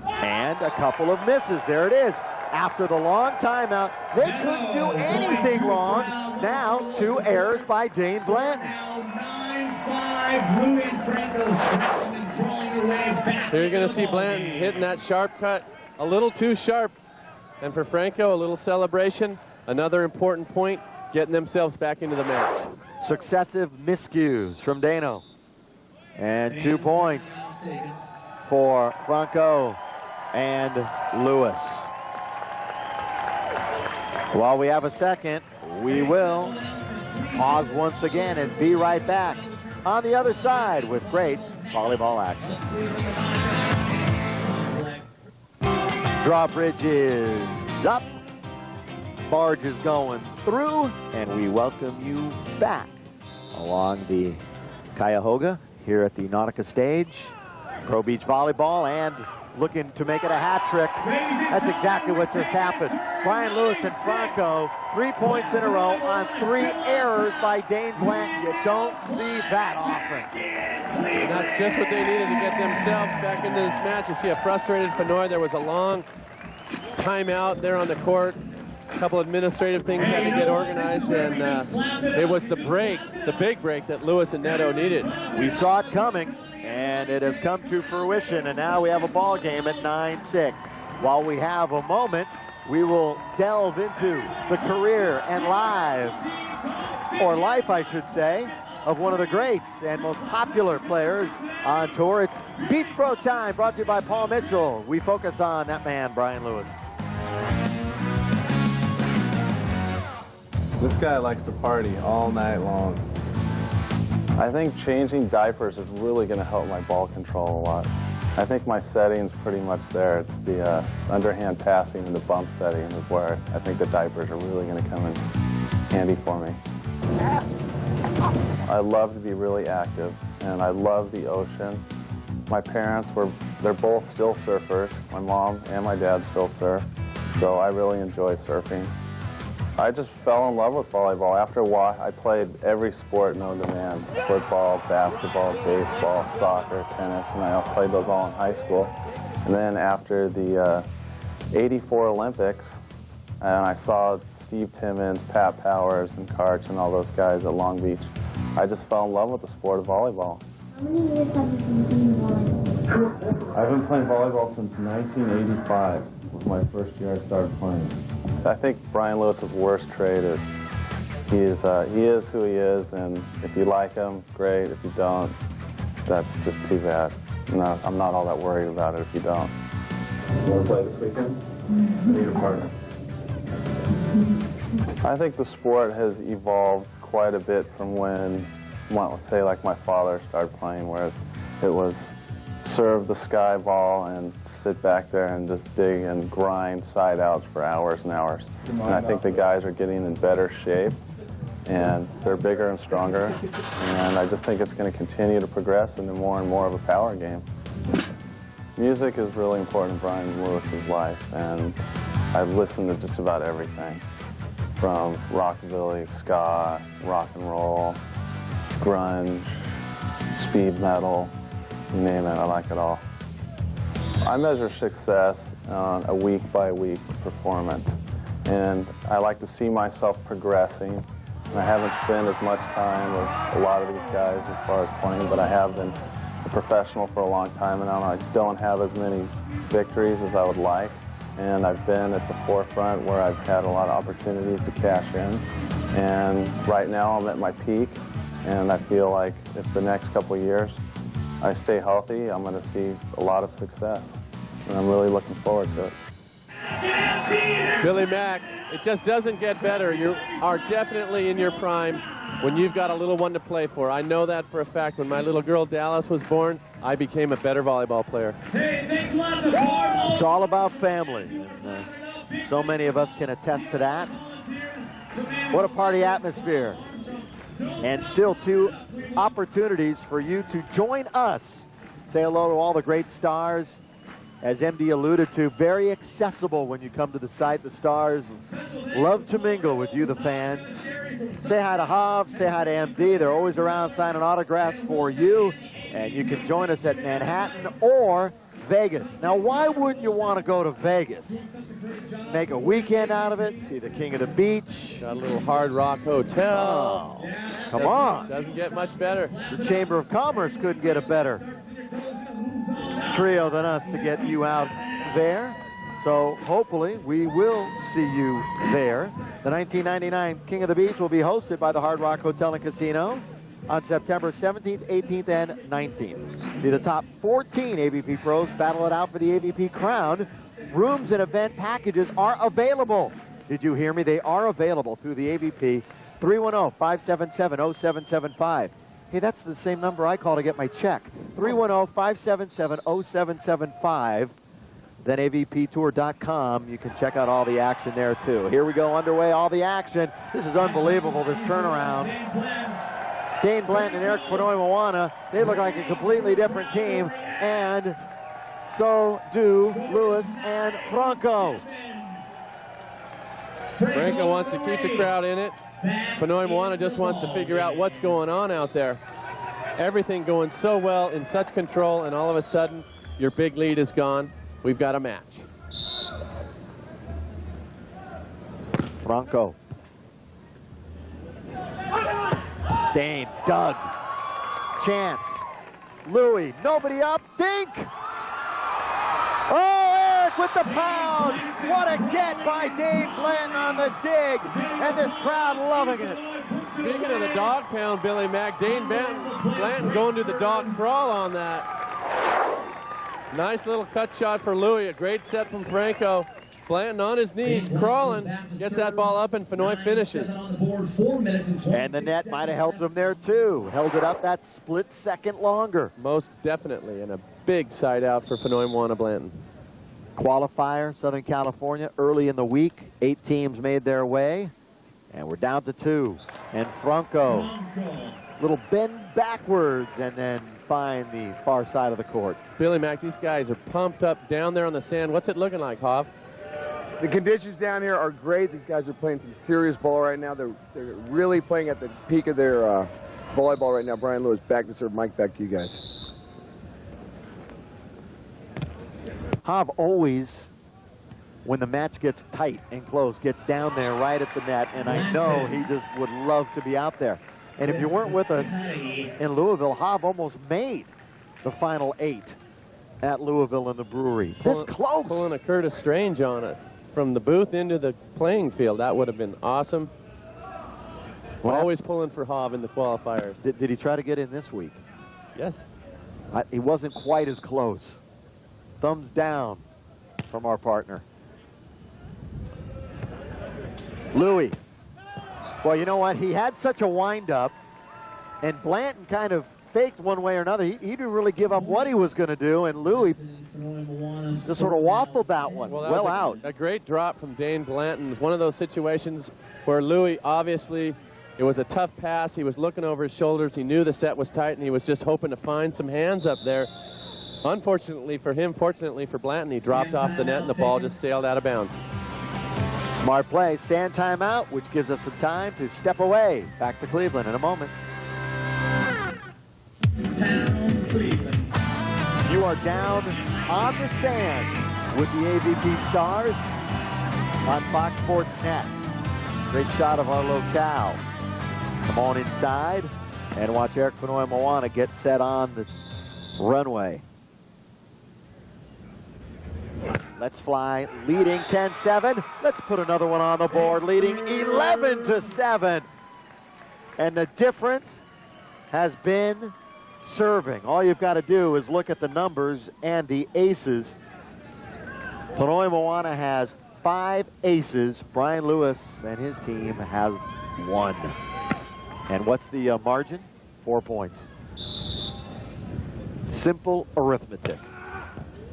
And a couple of misses. There it is. After the long timeout, they couldn't do anything wrong. Now, 2 errors by Dane Blanton. Here you're going to see Blanton hitting that sharp cut a little too sharp. And for Franco, a little celebration. Another important point, getting themselves back into the match. Successive miscues from Dano. And 2 points for Franco and Lewis. While we have a second, we will pause once again and be right back on the other side with great volleyball action. Drawbridge is up. Barge is going through, and we welcome you back along the Cuyahoga here at the Nautica stage. Pro Beach Volleyball, and looking to make it a hat trick. That's exactly what just happened. Brian Lewis and Franco, 3 points in a row on 3 errors by Dane Blanton. You don't see that often. And that's just what they needed to get themselves back into this match. You see a frustrated Fenoy. There was a long timeout there on the court. A couple administrative things had to get organized, and it was the break, the big break that Lewis and Neto needed. We saw it coming, and it has come to fruition, and now we have a ball game at 9-6. While we have a moment, we will delve into the career and life, I should say, of one of the greats and most popular players on tour. It's Beach Pro Time, brought to you by Paul Mitchell. We focus on that man, Brian Lewis. This guy likes to party all night long. I think changing diapers is really going to help my ball control a lot. I think my setting's pretty much there. It's the underhand passing and the bump setting is where I think the diapers are really going to come in handy for me. I love to be really active, and I love the ocean. My parents they're both still surfers. My mom and my dad still surf, so I really enjoy surfing. I just fell in love with volleyball. After a while, I played every sport known to man. Football, basketball, baseball, soccer, tennis, and I played those all in high school. And then after the 84 Olympics, and I saw Steve Timmons, Pat Powers, and Karch, and all those guys at Long Beach, I just fell in love with the sport of volleyball. How many years have you been playing volleyball? I've been playing volleyball since 1985. It was my first year I started playing. I think Brian Lewis's worst trait is he is who he is, and if you like him, great. If you don't, that's just too bad. No, I'm not all that worried about it if you don't. You want to play this weekend? I need a partner. I think the sport has evolved quite a bit from when, let's say, like my father started playing, where it was serve the sky ball and sit back there and just dig and grind side outs for hours and hours. And I think the guys are getting in better shape, and they're bigger and stronger, and I just think it's going to continue to progress into more and more of a power game. Music is really important in Brian Lewis's life, and I've listened to just about everything, from rockabilly, ska, rock and roll, grunge, speed metal, you name it, I like it all. I measure success on a week-by-week performance, and I like to see myself progressing. And I haven't spent as much time with a lot of these guys as far as playing, but I have been a professional for a long time, and I don't have as many victories as I would like. And I've been at the forefront where I've had a lot of opportunities to cash in. And right now I'm at my peak, and I feel like if the next couple of years I stay healthy, I'm going to see a lot of success. And I'm really looking forward to it. Billy Mack, it just doesn't get better. You are definitely in your prime. when you've got a little one to play for. I know that for a fact. When my little girl Dallas was born, I became a better volleyball player. It's all about family. And, so many of us can attest to that. What a party atmosphere. And still 2 opportunities for you to join us. Say hello to all the great stars. As MD alluded to, very accessible when you come to the site. The stars love to mingle with you, the fans. Say hi to Hav, say hi to MD. They're always around signing autographs for you. And you can join us at Manhattan or Vegas. Now, why wouldn't you want to go to Vegas? Make a weekend out of it, see the King of the Beach. Got a little Hard Rock Hotel. Oh, come on. Doesn't get much better. The Chamber of Commerce couldn't get a better trio than us to get you out there. So hopefully we will see you there. The 1999 King of the Beach will be hosted by the Hard Rock Hotel and Casino on September 17th, 18th, and 19th. See the top 14 AVP pros battle it out for the AVP crown. Rooms and event packages are available. Did you hear me? They are available through the AVP. 310-577-0775. Hey, that's the same number I call to get my check. 310-577-0775. Then AVPtour.com. You can check out all the action there, too. Here we go, underway, all the action. This is unbelievable, this turnaround. Dane Blanton and Eric Fonoy-Moana, they look like a completely different team, and so do Lewis and Franco. Franco wants to keep the crowd in it. Fonoy-Moana just wants to figure out what's going on out there. Everything going so well, in such control, and all of a sudden, your big lead is gone. We've got a match. Franco. Dane, Doug, chance, Louis, nobody up, dink! Oh, Eric with the pound! What a get by Dane Blanton on the dig, and this crowd loving it. Speaking of the dog pound, Billy Mack, Dane Blanton going to the dog crawl on that. Nice little cut shot for Louis, a great set from Franco. Blanton on his knees, crawling, gets that ball up, and Fonoy finishes. And the net might have helped him there, too. Held it up that split second longer. Most definitely, and a big side out for Fonoy-Moana Blanton. Qualifier, Southern California, early in the week. 8 teams made their way, and we're down to 2. And Franco, little bend backwards, and then find the far side of the court. Billy Mack, these guys are pumped up down there on the sand. What's it looking like, Hoff? The conditions down here are great. These guys are playing some serious ball right now. They're really playing at the peak of their volleyball right now. Brian Lewis, back to serve. Mike, back to you guys. Hav always, when the match gets tight and close, gets down there right at the net, and I know he just would love to be out there. And if you weren't with us in Louisville, Hav almost made the final 8 at Louisville in the brewery. This close. Pulling a Curtis Strange on us from the booth into the playing field. That would have been awesome. Always pulling for Hav in the qualifiers. Did he try to get in this week? Yes. He wasn't quite as close. Thumbs down from our partner. Louis. Well, you know what? He had such a wind-up, and Blanton kind of faked one way or another. He didn't really give up what he was going to do, and Louis just sort of waffled that one. Well out. A great drop from Dane Blanton. One of those situations where Louis, obviously, it was a tough pass. He was looking over his shoulders. He knew the set was tight, and he was just hoping to find some hands up there. Unfortunately for him, fortunately for Blanton, he dropped off the net, and the ball just sailed out of bounds. Smart play. Sand timeout, which gives us some time to step away. Back to Cleveland in a moment. You are down on the sand with the AVP Stars on Fox Sports Net. Great shot of our locale. Come on inside and watch Eric Fonoy-Moana get set on the runway. Let's Fly leading 10-7. Let's put another one on the board, leading 11-7. And the difference has been serving. All you've got to do is look at the numbers and the aces. Fonoy-Moana has 5 aces. Brian Lewis and his team has 1. And what's the margin? 4 points. Simple arithmetic.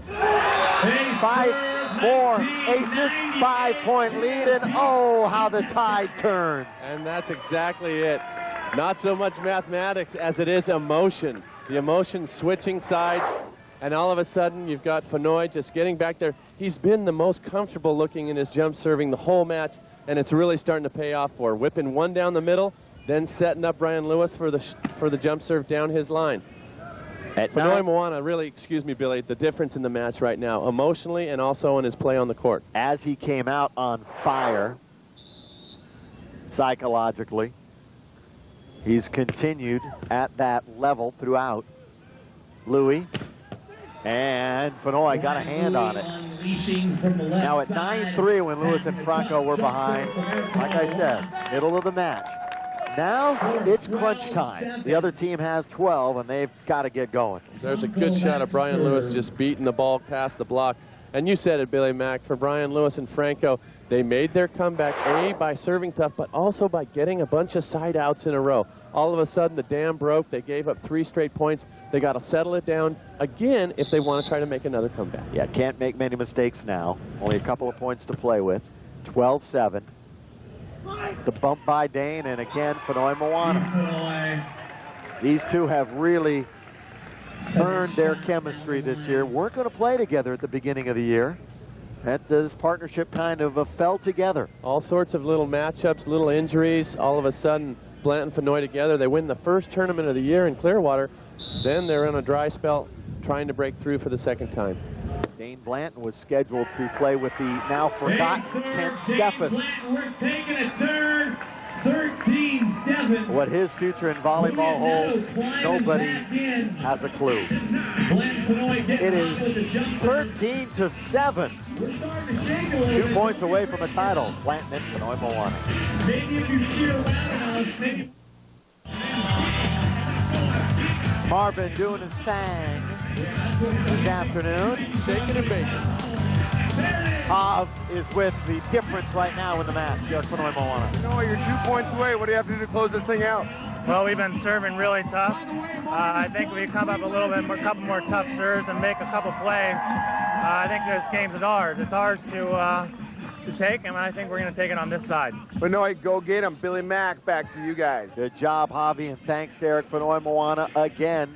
5-4 aces, 5-point lead, and oh, how the tide turns. And that's exactly it. Not so much mathematics as it is emotion. The emotion switching sides, and all of a sudden you've got Fenoy just getting back there. He's been the most comfortable looking in his jump serving the whole match, and it's really starting to pay off for. Whipping one down the middle, then setting up Brian Lewis for the jump serve down his line. Fenoy Moana, really, excuse me, Billy, the difference in the match right now, emotionally and also in his play on the court. As he came out on fire, psychologically, he's continued at that level throughout. Louis and Fenoy got a hand on it. Now at 9-3 when Lewis and Franco were behind, like I said, middle of the match. Now it's crunch time. The other team has 12 and they've got to get going. There's a good shot of Brian Lewis just beating the ball past the block. And you said it, Billy Mack, for Brian Lewis and Franco, they made their comeback, A, by serving tough, but also by getting a bunch of side outs in a row. All of a sudden, the dam broke. They gave up 3 straight points. They got to settle it down again if they want to try to make another comeback. Yeah, can't make many mistakes now. Only a couple of points to play with. 12-7. The bump by Dane, and again, Fenoy Moana. These two have really earned their chemistry this year. Weren't going to play together at the beginning of the year. This partnership kind of fell together. All sorts of little matchups, little injuries. All of a sudden, Blanton and Fenoy together. They win the first tournament of the year in Clearwater. Then they're in a dry spell trying to break through for the second time. Dane Blanton was scheduled to play with the now forgotten Kent Steffes. We're taking a turn. 13-7. What his future in volleyball holds, nobody has a clue. It is 13-7. 2 points away from a title. Blanton and Fenoy Moana. Maybe if you cheer loud enough, maybe. Marvin doing his thing this afternoon. Shaking and baking. Hav is with the difference right now in the match. Derek Fenoy Moana. No, you're 2 points away. What do you have to do to close this thing out? Well, we've been serving really tough. I think we come up a little bit, a couple more tough serves and make a couple plays. I think this game is ours. It's ours to take, and I think we're going to take it on this side. Fenoy, go get him. Billy Mack, back to you guys. Good job, Javi, and thanks, Derek Fenoy Moana, again,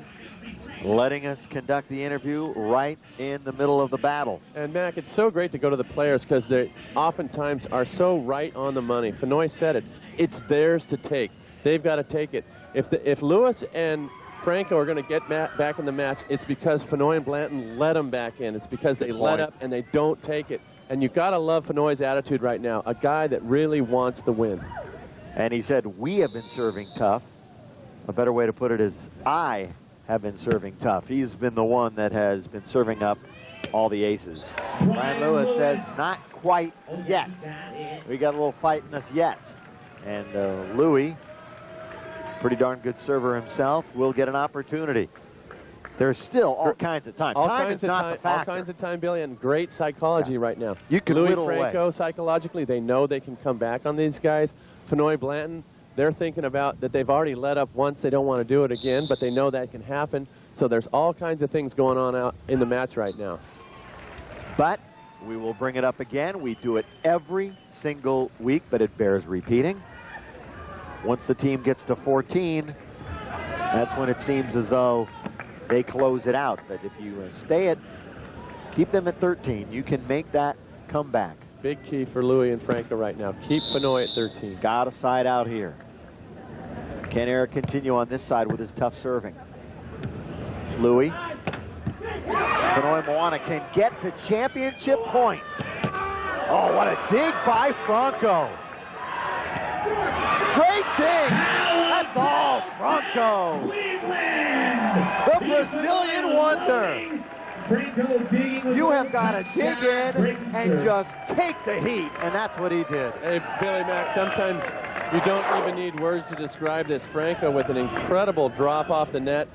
letting us conduct the interview right in the middle of the battle. And, Mac, it's so great to go to the players because they oftentimes are so right on the money. Fenoy said it. It's theirs to take. They've got to take it. If Lewis and Franco are going to get back in the match, it's because Fenoy and Blanton let them back in. It's because they let up and they don't take it. And you've got to love Fenoy's attitude right now, a guy that really wants the win. And he said, we have been serving tough. A better way to put it is, I have been serving tough. He's been the one that has been serving up all the aces. Brian Lewis says, not quite yet. We got a little fight in us yet. And Louis, pretty darn good server himself, will get an opportunity. There's still all kinds of time. Time is not the factor. All kinds of time, Billy, and great psychology right now. You can Louis whittle Franco, away. psychologically, they know they can come back on these guys. Fenoy Blanton, they're thinking about that they've already let up once. They don't want to do it again, but they know that can happen. So there's all kinds of things going on out in the match right now. But we will bring it up again. We do it every single week, but it bears repeating. Once the team gets to 14, that's when it seems as though they close it out. But if you keep them at 13, you can make that comeback. Big key for Louis and Franco right now. Keep Fenoy at 13. Got a side out here. Can Eric continue on this side with his tough serving? Louis. Fenoy Moana can get the championship point. Oh, what a dig by Franco. Great dig. That's all Franco. The Brazilian wonder. You have got to dig in and just take the heat, and that's what he did. Hey, Billy Mack, sometimes you don't even need words to describe this. Franco with an incredible drop off the net,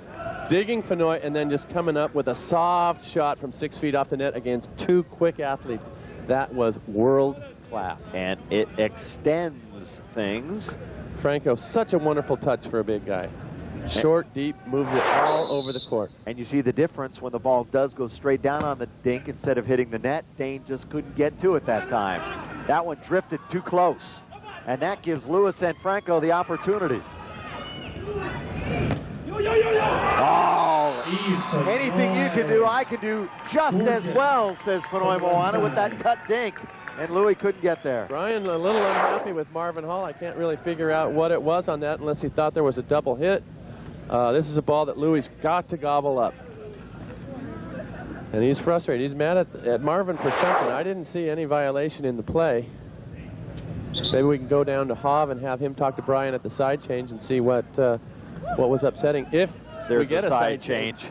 digging Fenoy, and then just coming up with a soft shot from 6 feet off the net against 2 quick athletes. That was world class. And it extends things Franco, such a wonderful touch for a big guy. Short, deep, moves it all over the court. And you see the difference when the ball does go straight down on the dink instead of hitting the net. Dane just couldn't get to it that time. That one drifted too close. And that gives Lewis and Franco the opportunity. Oh, anything you can do, I can do just as well, says Fenoi Moana with that cut dink. And Louis couldn't get there. Brian a little unhappy with Marvin Hall. I can't really figure out what it was on that unless he thought there was a double hit. This is a ball that Louis got to gobble up. And he's frustrated. He's mad at Marvin for something. I didn't see any violation in the play. Maybe we can go down to Hav and have him talk to Brian at the side change and see what was upsetting. If there's we get a side change.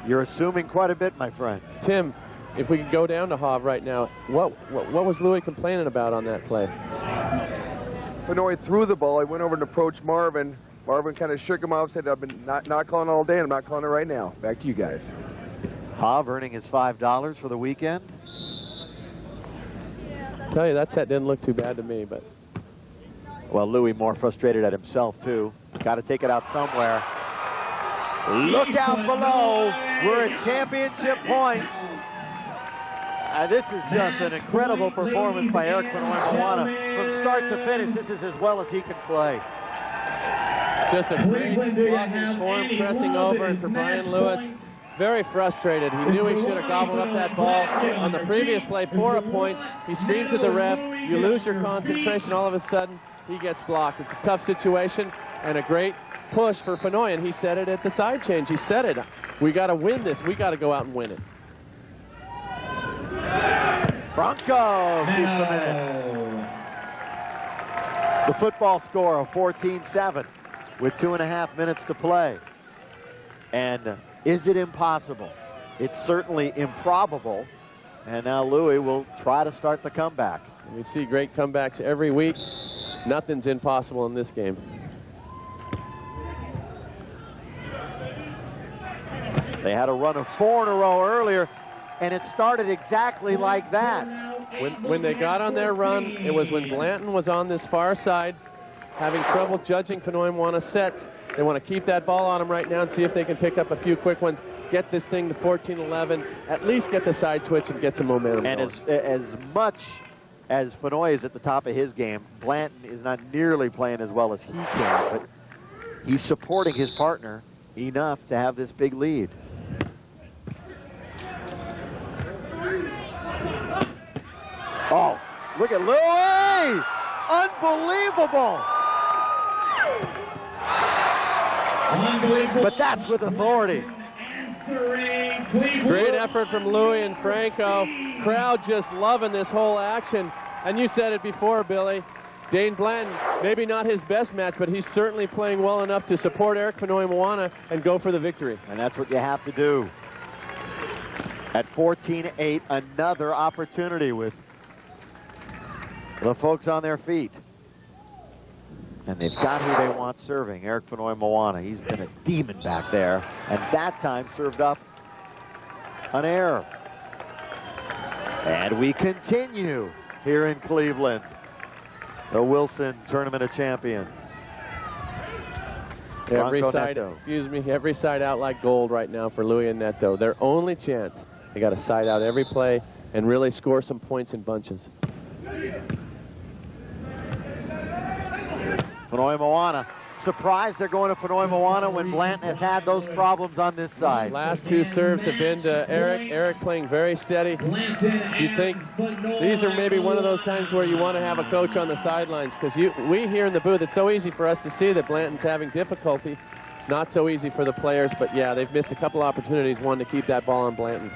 You're assuming quite a bit, my friend. Tim, if we could go down to Hav right now, what was Louis complaining about on that play? Fenoi threw the ball. He went over and approached Marvin. Marvin kind of shook him off, said, I've been not calling all day, and I'm not calling it right now. Back to you guys. Hav earning his $5 for the weekend. I tell you, that set didn't look too bad to me, but... Well, Louis more frustrated at himself, too. Got to take it out somewhere. Look out below. We're at championship point. This is just an incredible performance by Eric Fenoi Moana. From start to finish, this is as well as he can play. Just a great blocking form, pressing over, and for Brian Lewis, very frustrated. He knew he should have gobbled up that ball on the previous play for a point. He screams at the ref. You lose your concentration. All of a sudden, he gets blocked. It's a tough situation and a great push for Fenoi, and he said it at the side change. He said it. We got to win this. We got to go out and win it. Franco keeps him in it. The football score of 14-7 with 2.5 minutes to play. And is it impossible? It's certainly improbable. And now Louis will try to start the comeback. We see great comebacks every week. Nothing's impossible in this game. They had a run of 4 in a row earlier, and it started exactly like that. When they got on their run, it was when Blanton was on this far side, having trouble judging Fenoi Moana sets. They want to keep that ball on him right now and see if they can pick up a few quick ones, get this thing to 14-11, at least get the side switch and get some momentum and going. As much as Fenoi is at the top of his game, Blanton is not nearly playing as well as he can, but he's supporting his partner enough to have this big lead. Oh, look at Louis! Unbelievable! But that's with authority. Great effort from Louis and Franco. Crowd just loving this whole action. And you said it before, Billy. Dane Blanton, maybe not his best match, but he's certainly playing well enough to support Eric Fenoi Moana and go for the victory. And that's what you have to do. At 14-8, another opportunity with the folks on their feet. And they've got who they want serving, Eric Fenoi Moana. He's been a demon back there, and that time served up an error. And we continue here in Cleveland, the Wilson Tournament of Champions. Every Bronco side, Neto. every side out like gold right now for Louis and Neto. Their only chance. They got to side out every play and really score some points in bunches. Fenoi Moana. Surprised they're going to Fenoi Moana when Blanton has had those problems on this side. Last two serves have been to Eric. Eric playing very steady. You think these are maybe one of those times where you want to have a coach on the sidelines, because we here in the booth, it's so easy for us to see that Blanton's having difficulty. Not so easy for the players, but yeah, they've missed a couple opportunities, one to keep that ball on Blanton.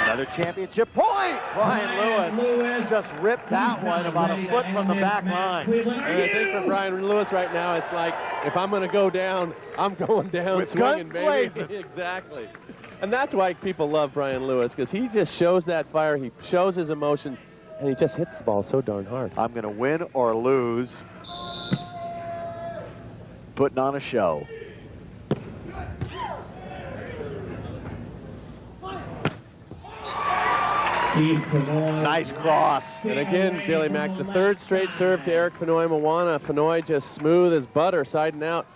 Another championship point. Brian Lewis just ripped that one about a foot from the back line. And I think for Brian Lewis right now, it's like, if I'm going to go down, I'm going down with swinging, baby. blazing. Exactly. And that's why people love Brian Lewis, because he just shows that fire, he shows his emotions, and he just hits the ball so darn hard. I'm going to win or lose. Putting on a show. Nice cross. And again, Billy Mack, the third straight serve to Eric Fenoy Moana. Fenoy just smooth as butter, siding out.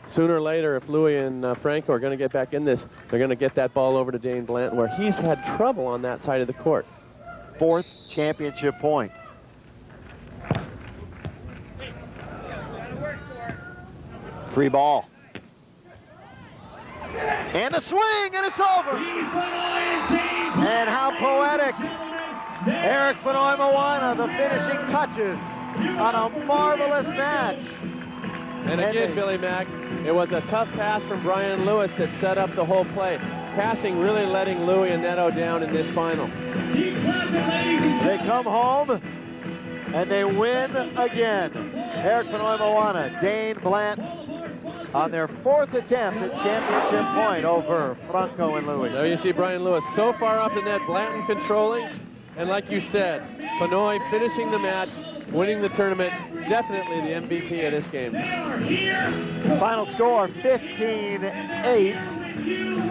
Sooner or later, if Louis and Franco are going to get back in this, they're going to get that ball over to Dane Blanton, where he's had trouble on that side of the court. 4th championship point. Free ball. And a swing, and it's over. And how poetic. Eric Fenoy Moana, the finishing touches on a marvelous match. And again, Billy Mack, it was a tough pass from Brian Lewis that set up the whole play. Passing really letting Louis and Neto down in this final. They come home, and they win again. Eric Fenoy Moana, Dane Blanton, on their 4th attempt at championship point over Franco and Louis. There you see Brian Lewis so far off the net, Blanton controlling, and like you said, Fenoy finishing the match, winning the tournament, definitely the MVP of this game. Final score, 15-8,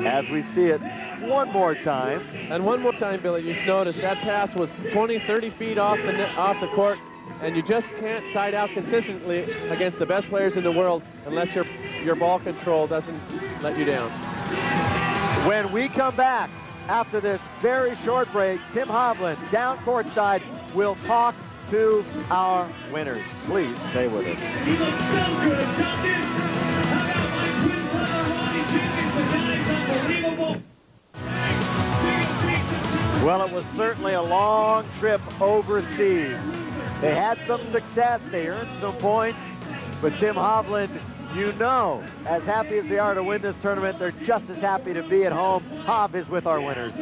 as we see it one more time. And one more time, Billy, you notice that pass was 20, 30 feet off the court, and you just can't side out consistently against the best players in the world unless your ball control doesn't let you down. When we come back after this very short break, Tim Hovland down courtside will talk to our winners. Please stay with us. Well, it was certainly a long trip overseas. They had some success. They earned some points. But Tim Hovland, you know, as happy as they are to win this tournament, they're just as happy to be at home. Hov is with our winners.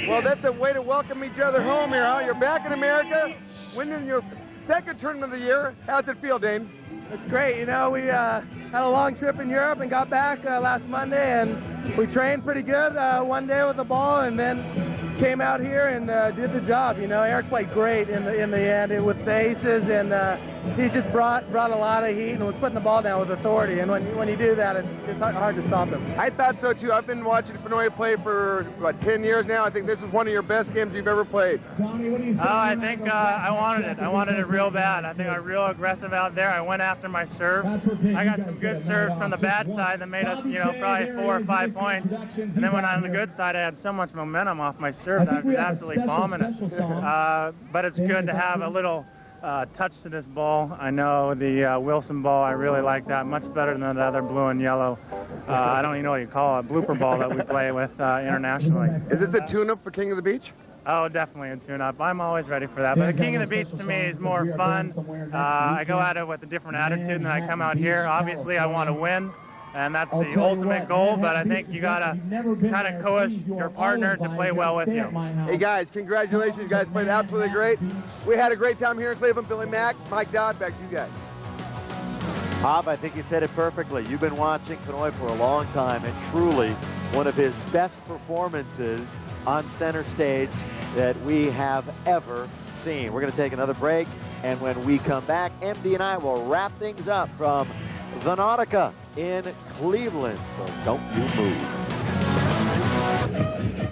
Well, that's a way to welcome each other home here, huh? You're back in America, winning your 2nd tournament of the year. How's it feel, Dane? It's great. You know, we had a long trip in Europe and got back last Monday, and we trained pretty good one day with the ball, and then came out here and did the job. You know, Eric played great in the end with the aces, and he just brought a lot of heat and was putting the ball down with authority. And when you do that, it's hard to stop him. I thought so too. I've been watching Fenoy play for about 10 years now. I think this is one of your best games you've ever played. I think I wanted it. I wanted it real bad. I think I was real aggressive out there. I went after my serve. I got some good serves from the bad side that made us, you know, probably 4 or 5 points. And then when on the good side, I had so much momentum off my serve that I was absolutely bombing it. But it's good to have a little touch to this ball. I know the Wilson ball, I really like that much better than the other blue and yellow. I don't even know what you call it, blooper ball that we play with internationally. Is it the tune-up for King of the Beach? Oh, definitely a tune-up. I'm always ready for that. But the King of the Beach to me is more fun. I go at it with a different attitude than I come out here. Obviously, I want to win, and that's the ultimate goal, but I think you got to kind of coach your partner to play well with you. Hey, guys, congratulations. You guys played absolutely great. We had a great time here in Cleveland. Billy Mack, Mike Dodd, back to you guys. Hov, I think you said it perfectly. You've been watching Fenoy for a long time, and truly one of his best performances on center stage that we have ever seen. We're going to take another break, and when we come back, MD and I will wrap things up from the Nautica in Cleveland. So don't you move.